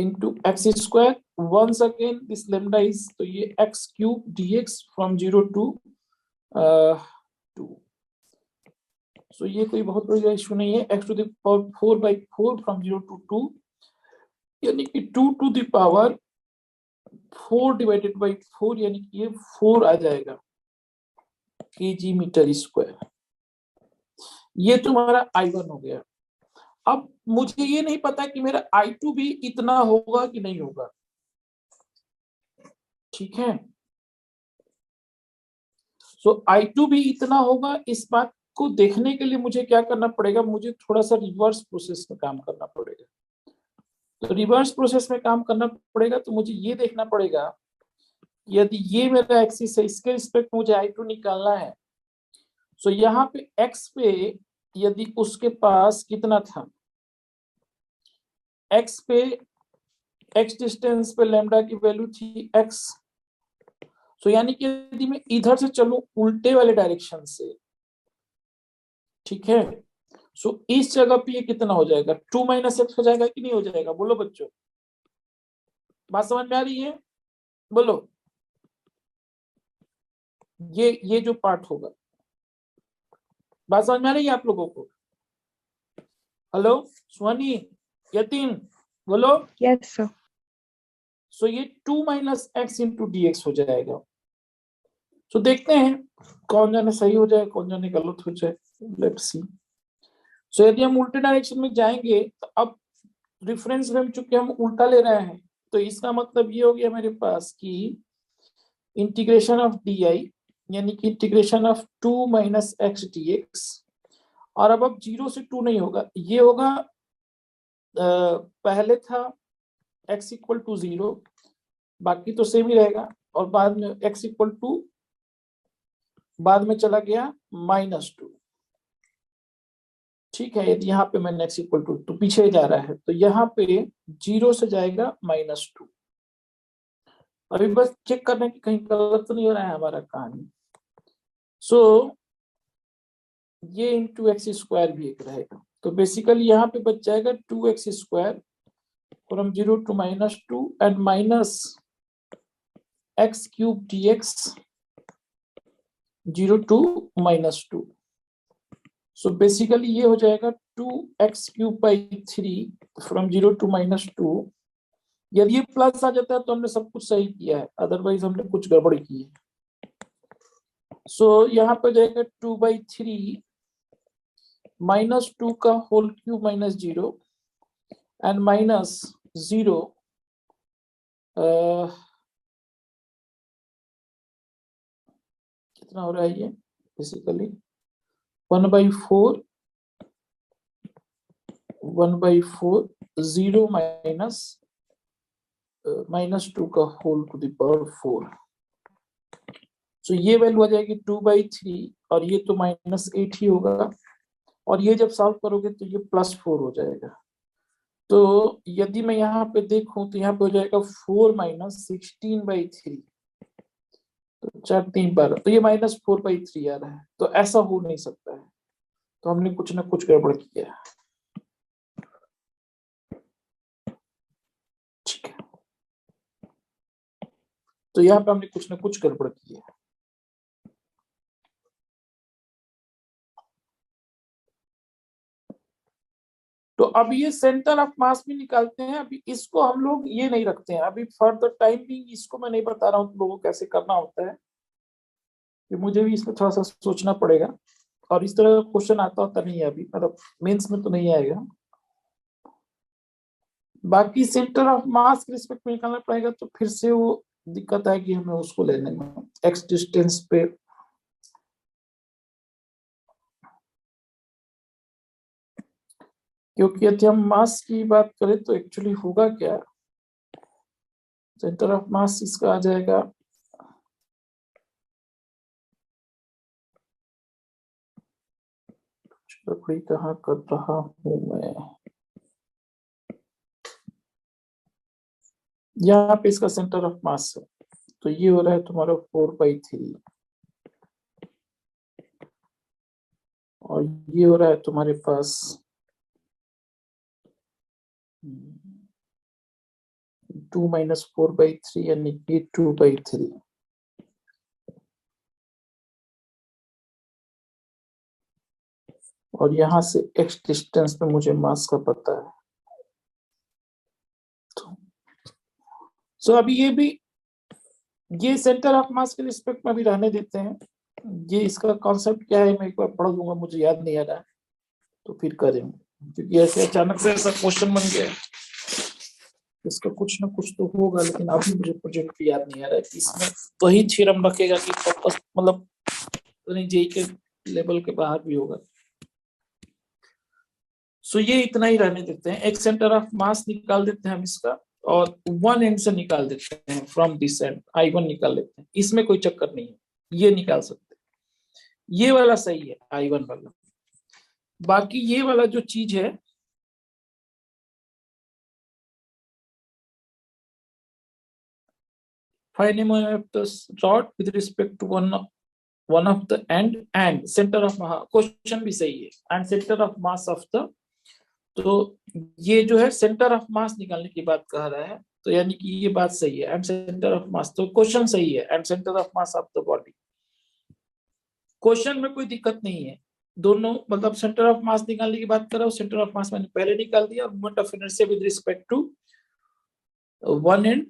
into x square, once again this lambda is, तो ये x cube dx from 0 to 2। so ये कोई बहुत बड़ा इशू नहीं है, x to the power 4/4 from 0 to 2 यानी कि 2 to the power 4 divided by 4 यानी कि ये 4 आ जाएगा kg मीटर स्क्वायर। ये तुम्हारा I1 हो गया। अब मुझे ये नहीं पता कि मेरा I2 भी इतना होगा कि नहीं होगा, ठीक है। सो I2 भी इतना होगा, इस बात को देखने के लिए मुझे क्या करना पड़ेगा, मुझे थोड़ा सा रिवर्स प्रोसेस में काम करना पड़ेगा। तो रिवर्स प्रोसेस में काम करना पड़ेगा तो मुझे ये देखना पड़ेगा यदि ये मेरा एक्सिस है, इसके रिस्पेक्ट मुझे I2 निकालना है। सो यहाँ पे x पे यदि उसके पास कितना था, x पे x डिस्टेंस पे लैम्डा की वैल्यू थी x। सो यानी कि यदि मैं इधर से चलूं उल्टे वाले डायरेक्शन से, ठीक है, सो इस जगह पे ये कितना हो जाएगा, 2 - x हो जाएगा कि नहीं हो जाएगा, बोलो बच्चों, बात समझ में आ रही है, बोलो। ये जो पार्ट होगा, बात समझ में आ रही है आप लोगों को, हेलो सुहानी, यतीन, बोलो। Yes, sir. सो ये 2 - x इंटू dx हो जाएगा। सो देखते हैं कौन जाने सही हो जाए कौन जाने गलत हो जाए, लेट्स सी। सो यदि हम उल्टे डायरेक्शन में जाएंगे तो अब रिफरेंस फ्रेम चूंकि हम उल्टा ले रहे हैं तो इसका मतलब ये हो गया मेरे पास कि इंटीग्रेशन ऑफ डी यानी कि इंटीग्रेशन ऑफ 2 - x dx, और अब 0 से 2 नहीं होगा, ये होगा पहले था x इक्वल टू 0, बाकी तो सेम ही रहेगा, और बाद में x इक्वल टू बाद में चला गया -2। ठीक है, यदि यहाँ पे मैंने x इक्वल टू तो पीछे जा रहा है, तो यहाँ पे 0 से जाएगा -2। अभी बस चेक करने की कहीं गलत तो नहीं हो रहा है हमारा कहानी। सो ये इंटू एक्स स्क्वायर भी एक रहेगा, तो बेसिकली यहाँ पे बच जाएगा 2x square from 0 to -2 and minus x cube dx 0 to -2। So basically ये हो जाएगा 2x cube by 3 from 0 to -2। यदि ये प्लस आ जाता है तो हमने सब कुछ सही किया है, अदरवाइज हमने कुछ गड़बड़ की है। सो यहाँ पे जाएगा 2/3 -2 का होल क्यूब -0 एंड -0 कितना हो रहा है ये बेसिकली 1/4 0 -2 का होल टू द पावर 4। सो ये वैल्यू आ जाएगी 2/3 और ये तो -8 ही होगा, और ये जब सॉल्व करोगे तो ये +4 हो जाएगा। तो यदि मैं यहाँ पे देखूं तो यहाँ पे हो जाएगा 4 - 16/3, तो 4 3 12, तो ये -4/3 आ रहा है। तो ऐसा हो नहीं सकता है, तो हमने कुछ ना कुछ गड़बड़ किया है। ठीक है, तो यहाँ पे हमने कुछ ना कुछ गड़बड़ किया है। तो अब ये सेंटर ऑफ मास भी निकालते हैं। अभी इसको हम लोग ये नहीं रखते हैं, अभी फॉर द टाइम बिंग इसको मैं नहीं बता रहा हूँ तुम लोगों को कैसे करना होता है, कि मुझे भी इसमें थोड़ा सा सोचना पड़ेगा, और इस तरह का क्वेश्चन आता होता नहीं है अभी, मतलब मेंस में तो नहीं आएगा। बाकी सेंटर ऑफ मास के रिस्पेक्ट में निकालना पड़ेगा, तो फिर से वो दिक्कत आएगी हमें उसको लेने में एक्स डिस्टेंस पे। क्योंकि यदि हम मास की बात करें तो एक्चुअली होगा क्या, सेंटर ऑफ मास इसका आ जाएगा लकड़ी कहाँ कर रहा हूं मैं, यहाँ पे इसका सेंटर ऑफ मास है, तो ये हो रहा है तुम्हारा 4/3 और ये हो रहा है तुम्हारे पास 2 - 4/3 यानी कि 2/3। और यहां से x डिस्टेंस पे मुझे मास का पता है। सो अभी ये भी, ये सेंटर ऑफ मास के रिस्पेक्ट में भी रहने देते हैं। ये इसका कॉन्सेप्ट क्या है मैं एक बार पढ़ दूंगा, मुझे याद नहीं आ रहा है, तो फिर करेंगे, क्योंकि ऐसे अचानक से ऐसा क्वेश्चन बन गया, इसका कुछ ना कुछ तो होगा, लेकिन अभी मुझे प्रोजेक्ट याद नहीं आ रहा है कि इसमें वही थ्योरम रखेगा कि फोकस, मतलब नहीं जेई के लेवल के बाहर भी होगा। सो ये इतना ही रहने देते हैं। एक सेंटर ऑफ मास निकाल देते हैं हम इसका, और वन एंड से निकाल देते हैं, फ्रॉम दिस एंड I1 निकाल लेते हैं, इसमें कोई चक्कर नहीं है, ये निकाल सकते हैं, ये वाला सही है I1 वाला। बाकी ये वाला जो चीज है, find MOM of the rod with respect to one of the end and center of question भी सही है, and center of mass of the, तो ये जो है सेंटर ऑफ मास निकालने की बात कह रहा है, तो यानी कि ये बात सही है, एंड सेंटर ऑफ मास, तो क्वेश्चन सही है, and centre of mass of the body, question में कोई दिक्कत नहीं है। दोनों मतलब सेंटर ऑफ मास निकालने की बात कर रहा हूँ, सेंटर ऑफ मास मैंने पहले निकाल दिया, और moment of inertia with respect to one end,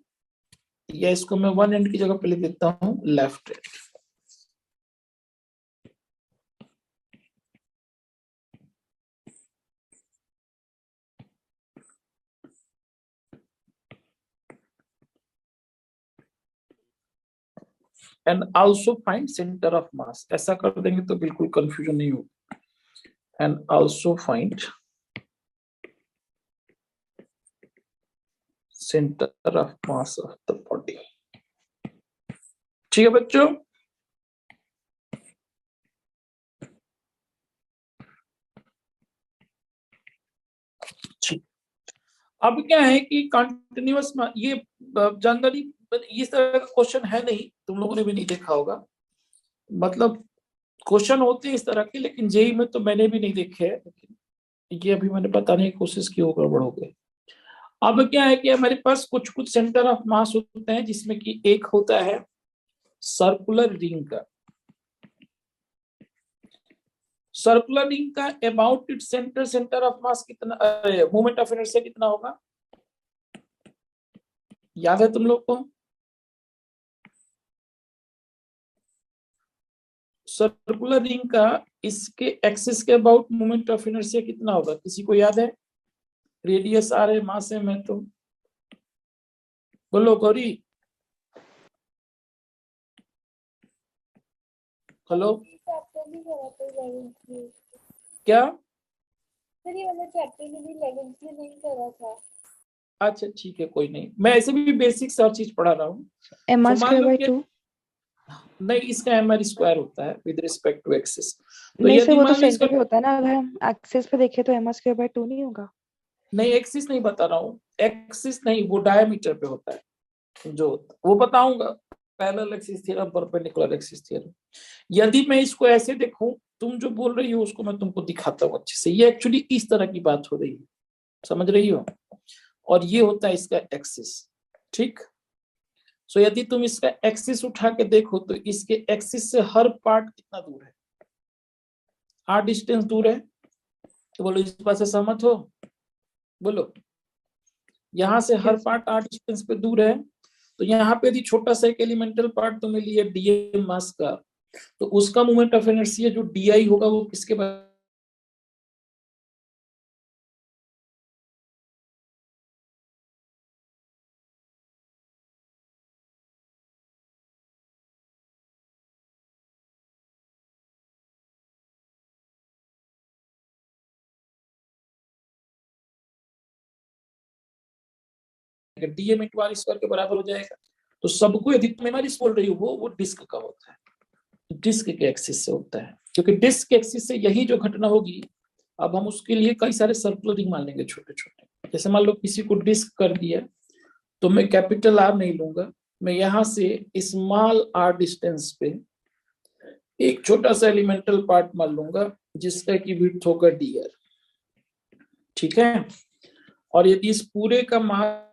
या इसको मैं वन एंड की जगह पे लिख देता हूँ left and. And also find centre of मास, ऐसा कर देंगे तो बिल्कुल कंफ्यूजन नहीं होगा। And also find centre of mass of the body. ठीक है बच्चों, ठीक। अब क्या है कि कंटिन्यूअस, ये जनरली इस तरह का क्वेश्चन है नहीं, तुम लोगों ने भी नहीं देखा होगा, मतलब क्वेश्चन होते हैं इस तरह के, लेकिन जेई में तो मैंने भी नहीं देखे है, ये अभी मैंने बताने की कोशिश की, हो गड़बड़ हो गई। अब क्या है कि हमारे पास कुछ कुछ सेंटर ऑफ मास होते हैं, जिसमें कि एक होता है सर्कुलर रिंग का। सर्कुलर रिंग का अबाउट इट सेंटर ऑफ मास कितना, मोमेंट ऑफ इनर्शिया कितना होगा, याद है तुम लोग को? सर्कुलर रिंग का इसके एक्सिस के अबाउट मोमेंट ऑफ इनर्शिया कितना होगा, किसी को याद है? रेडियस आर है, मास है, मैं तो बोलो गौरी। हेलो, चैप्टर नहीं करा था 11th में। क्या? सर ये वाला चैप्टर मैंने 11th में नहीं करा था। अच्छा ठीक है, कोई नहीं, मैं ऐसे भी बेसिक हर चीज पढ़ा रहा हूँ। एम तो मान लो स्क्वायर कि 2। नहीं, इसका एम आर स्क्वायर होता है विद रिस्पेक्ट टू एक्सिस। तो नहीं सर, यदि वो तो मान लो सेंटर इसका, पे होता है ना, अगर हम एक्सेस पे देखें तो एम स्क्वायर बाय 2 नहीं होगा। नहीं एक्सिस नहीं बता रहा हूँ, एक्सिस नहीं, वो डायमीटर पे होता है जो, वो बताऊंगा, parallel axis theorem, perpendicular axis theorem. यदि मैं इसको ऐसे देखूं, तुम जो बोल रही हो उसको मैं तुमको दिखाता हूँ अच्छे से, ये एक्चुअली इस तरह की बात हो रही है, समझ रही हो? और ये होता है इसका एक्सिस, ठीक। सो यदि तुम इसका एक्सिस उठा के देखो तो इसके एक्सिस से हर पार्ट कितना दूर है, आर डिस्टेंस दूर है। तो बोलो इस बात से सहमत हो? बोलो, यहाँ से हर Yes. पार्ट आर डिस्टेंस पे दूर है। तो यहाँ पे यदि छोटा सा एक एलिमेंटल पार्ट तुम्हें लिए डीएम मास का, तो उसका मोमेंट ऑफ इनर्शिया जो डीआई होगा वो किसके बराबर? डीएम इंटू आर स्क्वायर के बराबर हो जाएगा। तो सबको यदि तुम एम बोल रही हो वो डिस्क का होता है, डिस्क के एक्सिस से होता है, क्योंकि डिस्क के एक्सिस से यही जो घटना होगी। अब हम उसके लिए कई सारे सर्कुलर रिंग मान लेंगे छोटे छोटे। जैसे मान लो किसी को डिस्क कर दिया, तो मैं कैपिटल आर नहीं लूंगा, मैं यहाँ से स्मॉल आर डिस्टेंस पे एक छोटा सा एलिमेंटल पार्ट मान लूंगा, जिसका की विड्थ होगा डीआर, ठीक है। और यदि इस पूरे का मास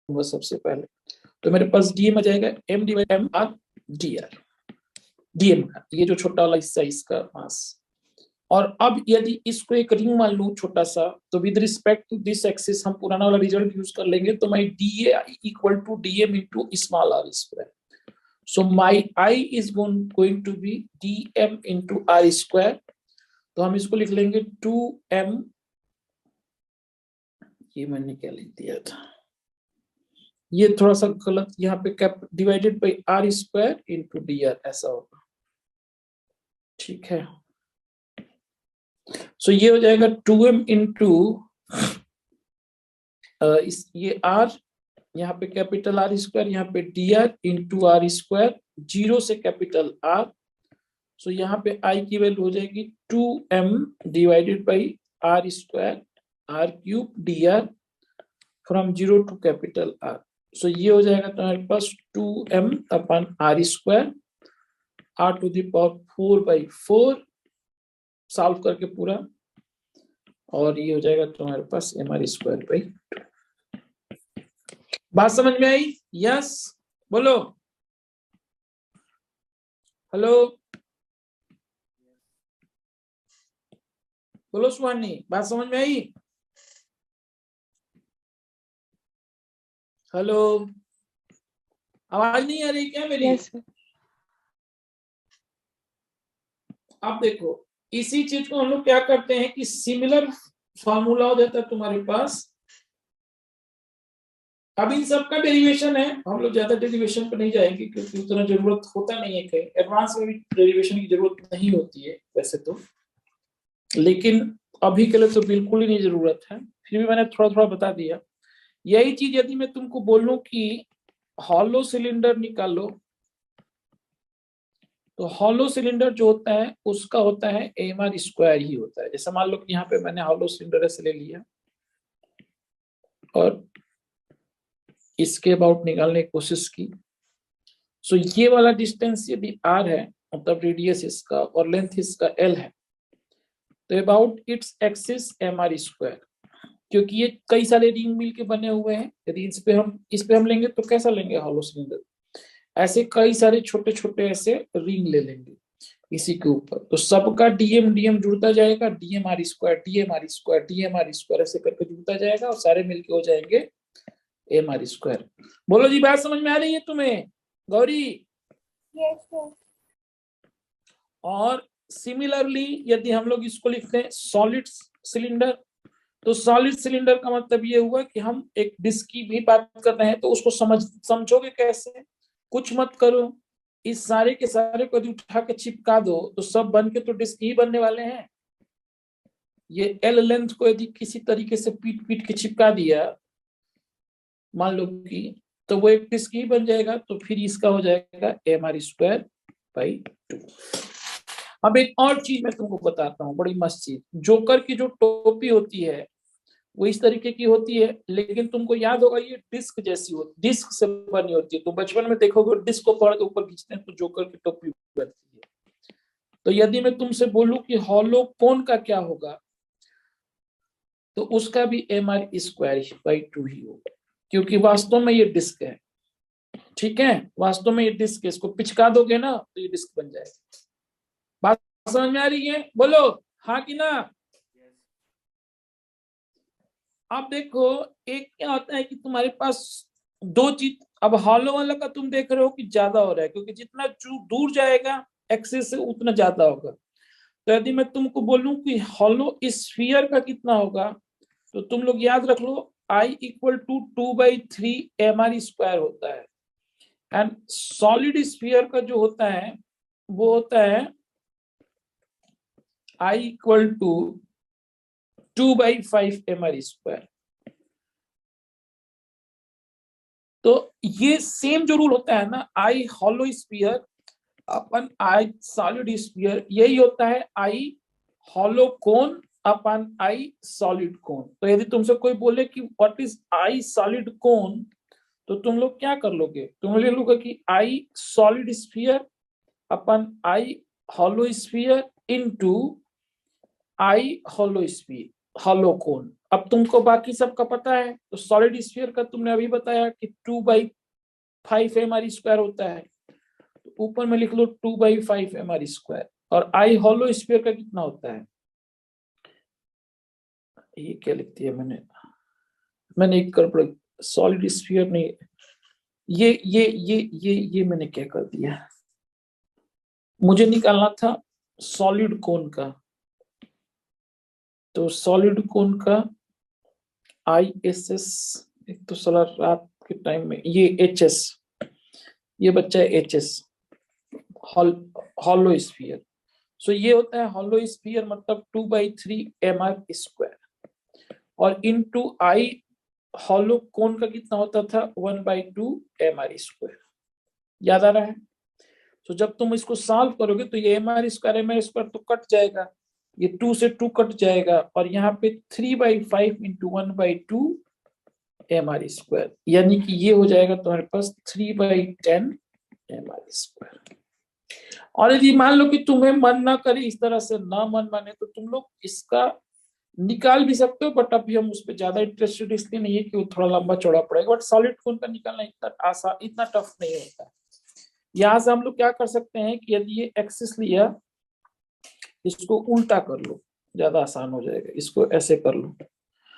सबसे पहले, तो मेरे पास डीएम आ जाएगा m divide m r d r, dm का ये जो छोटा वाला हिस्सा इसका मास। और अब यदि इसको एक रिंग मान लूं छोटा सा, तो विद रिस्पेक्ट टू दिस एक्सिस हम पुराना वाला रिजल्ट यूज कर लेंगे, तो my d a equal to dm into small r square. So my I is going to be dm into r square. तो हम इसको लिख लेंगे 2m, ये मैंने क्या लिख दिया था, ये थोड़ा सा गलत, यहाँ पे cap divided by are square into d r ऐसा होगा, ठीक है। सो ये हो जाएगा 2m इंटू इस ये r, यहाँ पे कैपिटल आर स्क्वायर, यहाँ पे d r into r square, 0 से कैपिटल आर। सो यहाँ पे i की वैल्यू हो जाएगी 2m divided by are square R cube D R from 0 to capital R. So ये हो जाएगा तुम्हारे पास 2m upon R square R to the power 4/4 solve करके पूरा, और ये हो जाएगा तुम्हारे पास एम आर स्क्वायर बाई 2। बात समझ में आई? यस बोलो, हेलो बोलो सुहानी, बात समझ में आई? हेलो, आवाज नहीं आ रही क्या मेरी? Yes, sir. अब देखो, इसी चीज को हम लोग क्या करते हैं कि सिमिलर फार्मूला हो जाता है तुम्हारे पास। अब इन सब का डेरिवेशन है, हम लोग ज्यादा डेरिवेशन पे नहीं जाएंगे क्योंकि उतना जरूरत होता नहीं है, कहीं एडवांस में भी डेरिवेशन की जरूरत नहीं होती है वैसे तो, लेकिन अभी के लिए तो बिल्कुल ही नहीं जरूरत है, फिर भी मैंने थोड़ा थोड़ा बता दिया। यही चीज यदि मैं तुमको बोलूं कि हॉलो सिलेंडर निकालो, तो हॉलो सिलेंडर जो होता है उसका होता है mr स्क्वायर ही होता है। जैसे मान लो कि यहाँ पे मैंने हॉलो सिलेंडर ऐसे ले लिया और इसके अबाउट निकालने की कोशिश की। सो ये वाला डिस्टेंस यदि r है, मतलब रेडियस इसका और लेंथ इसका l है, तो about its axis mr square, क्योंकि ये कई सारे रिंग मिल के बने हुए हैं। यदि इस पे हम लेंगे तो कैसा लेंगे हॉलो सिलेंडर, ऐसे कई सारे छोटे छोटे ऐसे रिंग ले लेंगे इसी के ऊपर, तो सबका डीएम डीएम जुड़ता जाएगा, DMR square DMR square DMR square ऐसे करके जुड़ता जाएगा और सारे मिलके हो जाएंगे एमआर स्क्वायर। बोलो जी, बात समझ में आ रही है तुम्हें गौरी? Yes sir. और सिमिलरली यदि हम लोग इसको लिखते हैं सॉलिड सिलेंडर, तो सॉलिड सिलेंडर का मतलब ये हुआ कि हम एक डिस्क की भी बात कर रहे हैं, तो उसको समझोगे कैसे? कुछ मत करो, इस सारे के सारे को यदि उठा के चिपका दो तो सब बन के तो डिस्क ही बनने वाले हैं। ये एल लेंथ को यदि किसी तरीके से पीट पीट के चिपका दिया मान लो कि, तो वो एक डिस्क ही बन जाएगा, तो फिर इसका हो जाएगा mr स्क्वायर बाई 2। अब एक और चीज मैं तुमको बताता हूँ, बड़ी मस्त चीज। जोकर की जो टोपी होती है वो इस तरीके की होती है, लेकिन तुमको याद होगा ये डिस्क जैसी होती, डिस्क से बनी होती है। तो बचपन में देखोगे डिस्क को पकड़ के ऊपर खींचते हैं तो जोकर की टोपी बनती है। तो यदि मैं तुमसे बोलूं कि हॉलो कोन का क्या होगा, तो उसका भी mr स्क्वायर बाई 2 ही होगा, क्योंकि वास्तव में ये डिस्क है। ठीक है, वास्तव में ये डिस्क है, इसको पिचका दोगे ना तो ये डिस्क बन जाएगा। बात समझ में आ रही है? बोलो हाँ कि ना। अब देखो एक क्या होता है कि तुम्हारे पास दो चीज, अब हॉलो वाला का तुम देख रहे हो कि ज्यादा हो रहा है, क्योंकि जितना दूर जाएगा एक्सिस से उतना ज्यादा होगा। तो यदि मैं तुमको बोलूं कि हॉलो स्फीयर का कितना होगा, तो तुम लोग याद रख लो I इक्वल टू 2/3 mr स्क्वायर होता है, एंड सॉलिड स्फीयर का जो होता है वो होता है I इक्वल टू 2/5 mr स्क्वायर। तो ये सेम जो रूल होता है ना, I hollow sphere upon I solid sphere, यही होता है I hollow cone upon I solid cone. तो यदि तुमसे कोई बोले कि what is I solid cone, तो तुम लोग क्या कर लोगे? तुम लोग लोगे कि I solid sphere upon I hollow sphere into I hollow sphere hollow cone. अब तुमको बाकी सब का पता है, तो सॉलिड स्फीयर का तुमने अभी बताया कि 2/5 mr स्क्वायर होता है, तो ऊपर में लिख लो 2/5 mr स्क्वायर। और I हॉलो स्फीयर का कितना होता है, ये क्या लिख दिया मैंने एक गड़बड़, सॉलिड स्फीयर नहीं, ये मैंने क्या कर दिया, मुझे निकालना था सॉलिड कोन का। तो सॉलिड कोन का ISS, एक तो साला रात के टाइम में ये HS, ये बच्चा है HS हॉलो स्फीयर। सो ये होता है हॉलो स्फीयर मतलब 2/3 mr स्क्वायर, और इनटू I हॉलो कोन का कितना होता था 1/2 mr स्क्वायर। याद आ रहा है? तो जब तुम इसको सॉल्व करोगे तो ये mr स्क्वायर तो कट जाएगा, ये 2 से 2 कट जाएगा, और यहाँ पे 3/5 इंटू 1/2 mr स्क्वायर, यानी कि ये हो जाएगा तुम्हारे पास 3/10 mr स्क्वायर। और यदि मान लो कि तुम्हें मन ना करे, इस तरह से ना मन माने, तो तुम लोग इसका निकाल भी सकते हो, बट अभी हम उस पर ज्यादा इंटरेस्टेड इसलिए नहीं है कि वो थोड़ा लंबा चौड़ा पड़ेगा। बट सॉलिड कोन का निकालना इतना आसान, इतना टफ नहीं होता है। यहाँ से हम लोग क्या कर सकते हैं कि यदि ये एक्सिस लिया, इसको उल्टा कर लो, ज्यादा आसान हो जाएगा। इसको ऐसे कर लो,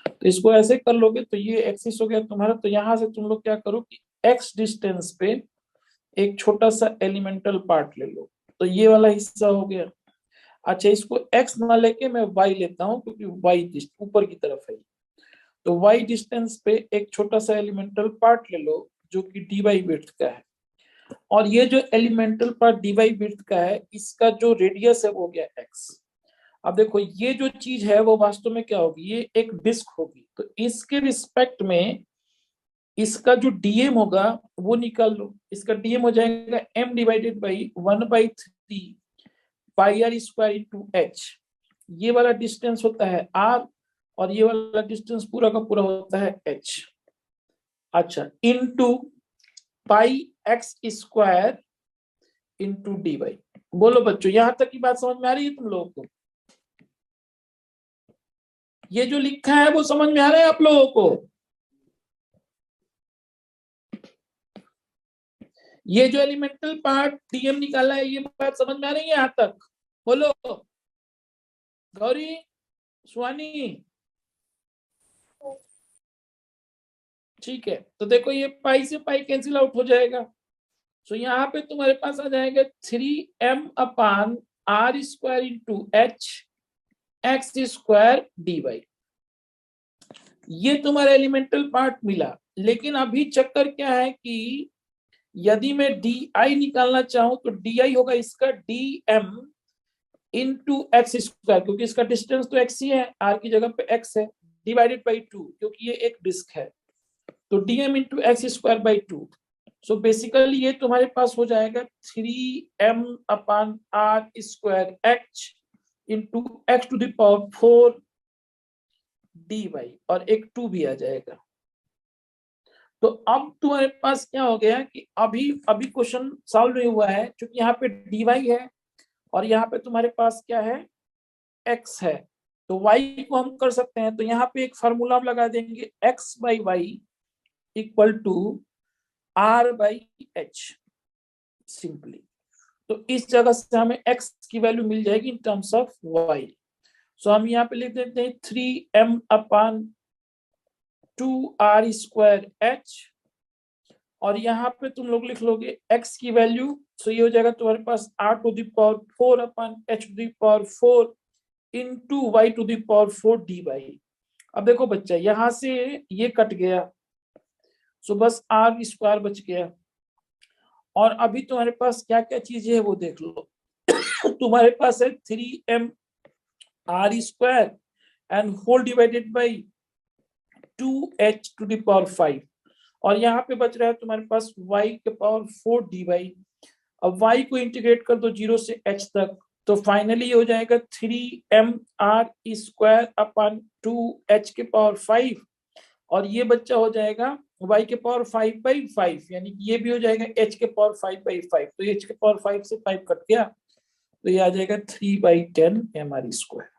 तो इसको ऐसे कर लोगे तो ये एक्सिस हो गया तुम्हारा। तो यहाँ से तुम लोग क्या करो कि एक्स डिस्टेंस पे एक छोटा सा एलिमेंटल पार्ट ले लो, तो ये वाला हिस्सा हो गया। अच्छा, इसको x ना लेके मैं y लेता हूं, क्योंकि y ऊपर की तरफ है। तो y डिस्टेंस पे एक छोटा सा एलिमेंटल पार्ट ले लो जो कि dy विड्थ का है, और ये जो एलिमेंटल पार्ट dy विड्थ का है, इसका जो रेडियस है वो गया x। अब देखो ये जो चीज है वो वास्तव में क्या होगी, ये एक डिस्क होगी, तो इसके रिस्पेक्ट में इसका जो डीएम होगा वो निकाल लो। इसका डीएम हो जाएगा m divided by 1/3 pi r square into h. ये वाला डिस्टेंस होता है r, और ये वाला डिस्टेंस पूरा का पूरा होता है h। अच्छा, into pi x square into d y. बोलो बच्चों, यहां तक की बात समझ में आ रही है तुम लोगों को? ये जो लिखा है वो समझ में आ रहा है आप लोगों को? ये जो एलिमेंटल पार्ट डीएम निकाला है, ये बात समझ में आ रही है यहां तक? बोलो गौरी, सुहानी। ठीक है, तो देखो ये पाई से पाई कैंसिल आउट हो जाएगा। सो यहाँ पे तुम्हारे पास आ जाएगा 3m/r square into h x square d y. ये तुम्हारा एलिमेंटल पार्ट मिला। लेकिन अभी चक्कर क्या है कि यदि मैं डी आई निकालना चाहूं तो डी आई होगा इसका d m into x square, क्योंकि इसका डिस्टेंस तो एक्स ही है, आर की जगह पे एक्स है, डिवाइडेड बाई 2, क्योंकि ये एक डिस्क है, तो dm into x square by 2। So basically ये तुम्हारे पास हो जाएगा 3m/r square h into x to the power 4 d y, और एक 2 भी आ जाएगा। तो अब तुम्हारे पास क्या हो गया कि अभी क्वेश्चन सॉल्व नहीं हुआ है, क्योंकि यहाँ पे डी वाई है और यहाँ पे तुम्हारे पास क्या है, x है। तो y को हम कर सकते हैं, तो यहाँ पे एक फार्मूला हम लगा देंगे, x by y equal to r by h simply. तो इस जगह से हमें x की वैल्यू मिल जाएगी इन टर्म्स ऑफ y। सो हम यहाँ पे लिख देते हैं 3m/2r स्क्वायर h, और यहाँ पे तुम लोग लिख लोगे x की वैल्यू, सो ये हो जाएगा तुम्हारे पास r to the power 4/h to the power 4 into y to the power 4 dy। अब देखो बच्चा, यहां से ये कट गया, सो बस r स्क्वायर बच गया। और अभी तुम्हारे पास क्या क्या चीजें है वो देख लो। तुम्हारे पास है 3m/r square and whole divided by 2h to the power 5, और यहाँ पे बच रहा है तुम्हारे पास y के पावर 4 dy। अब y को इंटीग्रेट कर दो 0 से h तक, तो फाइनली हो जाएगा 3m/r स्क्वायर अपॉन 2h के पावर 5, और ये बच्चा हो जाएगा y के पावर 5/5, यानी कि ये भी हो जाएगा h के पावर 5/5। तो h के पावर 5 से 5 कट गया, तो ये आ जाएगा 3/10 mr स्क्वायर।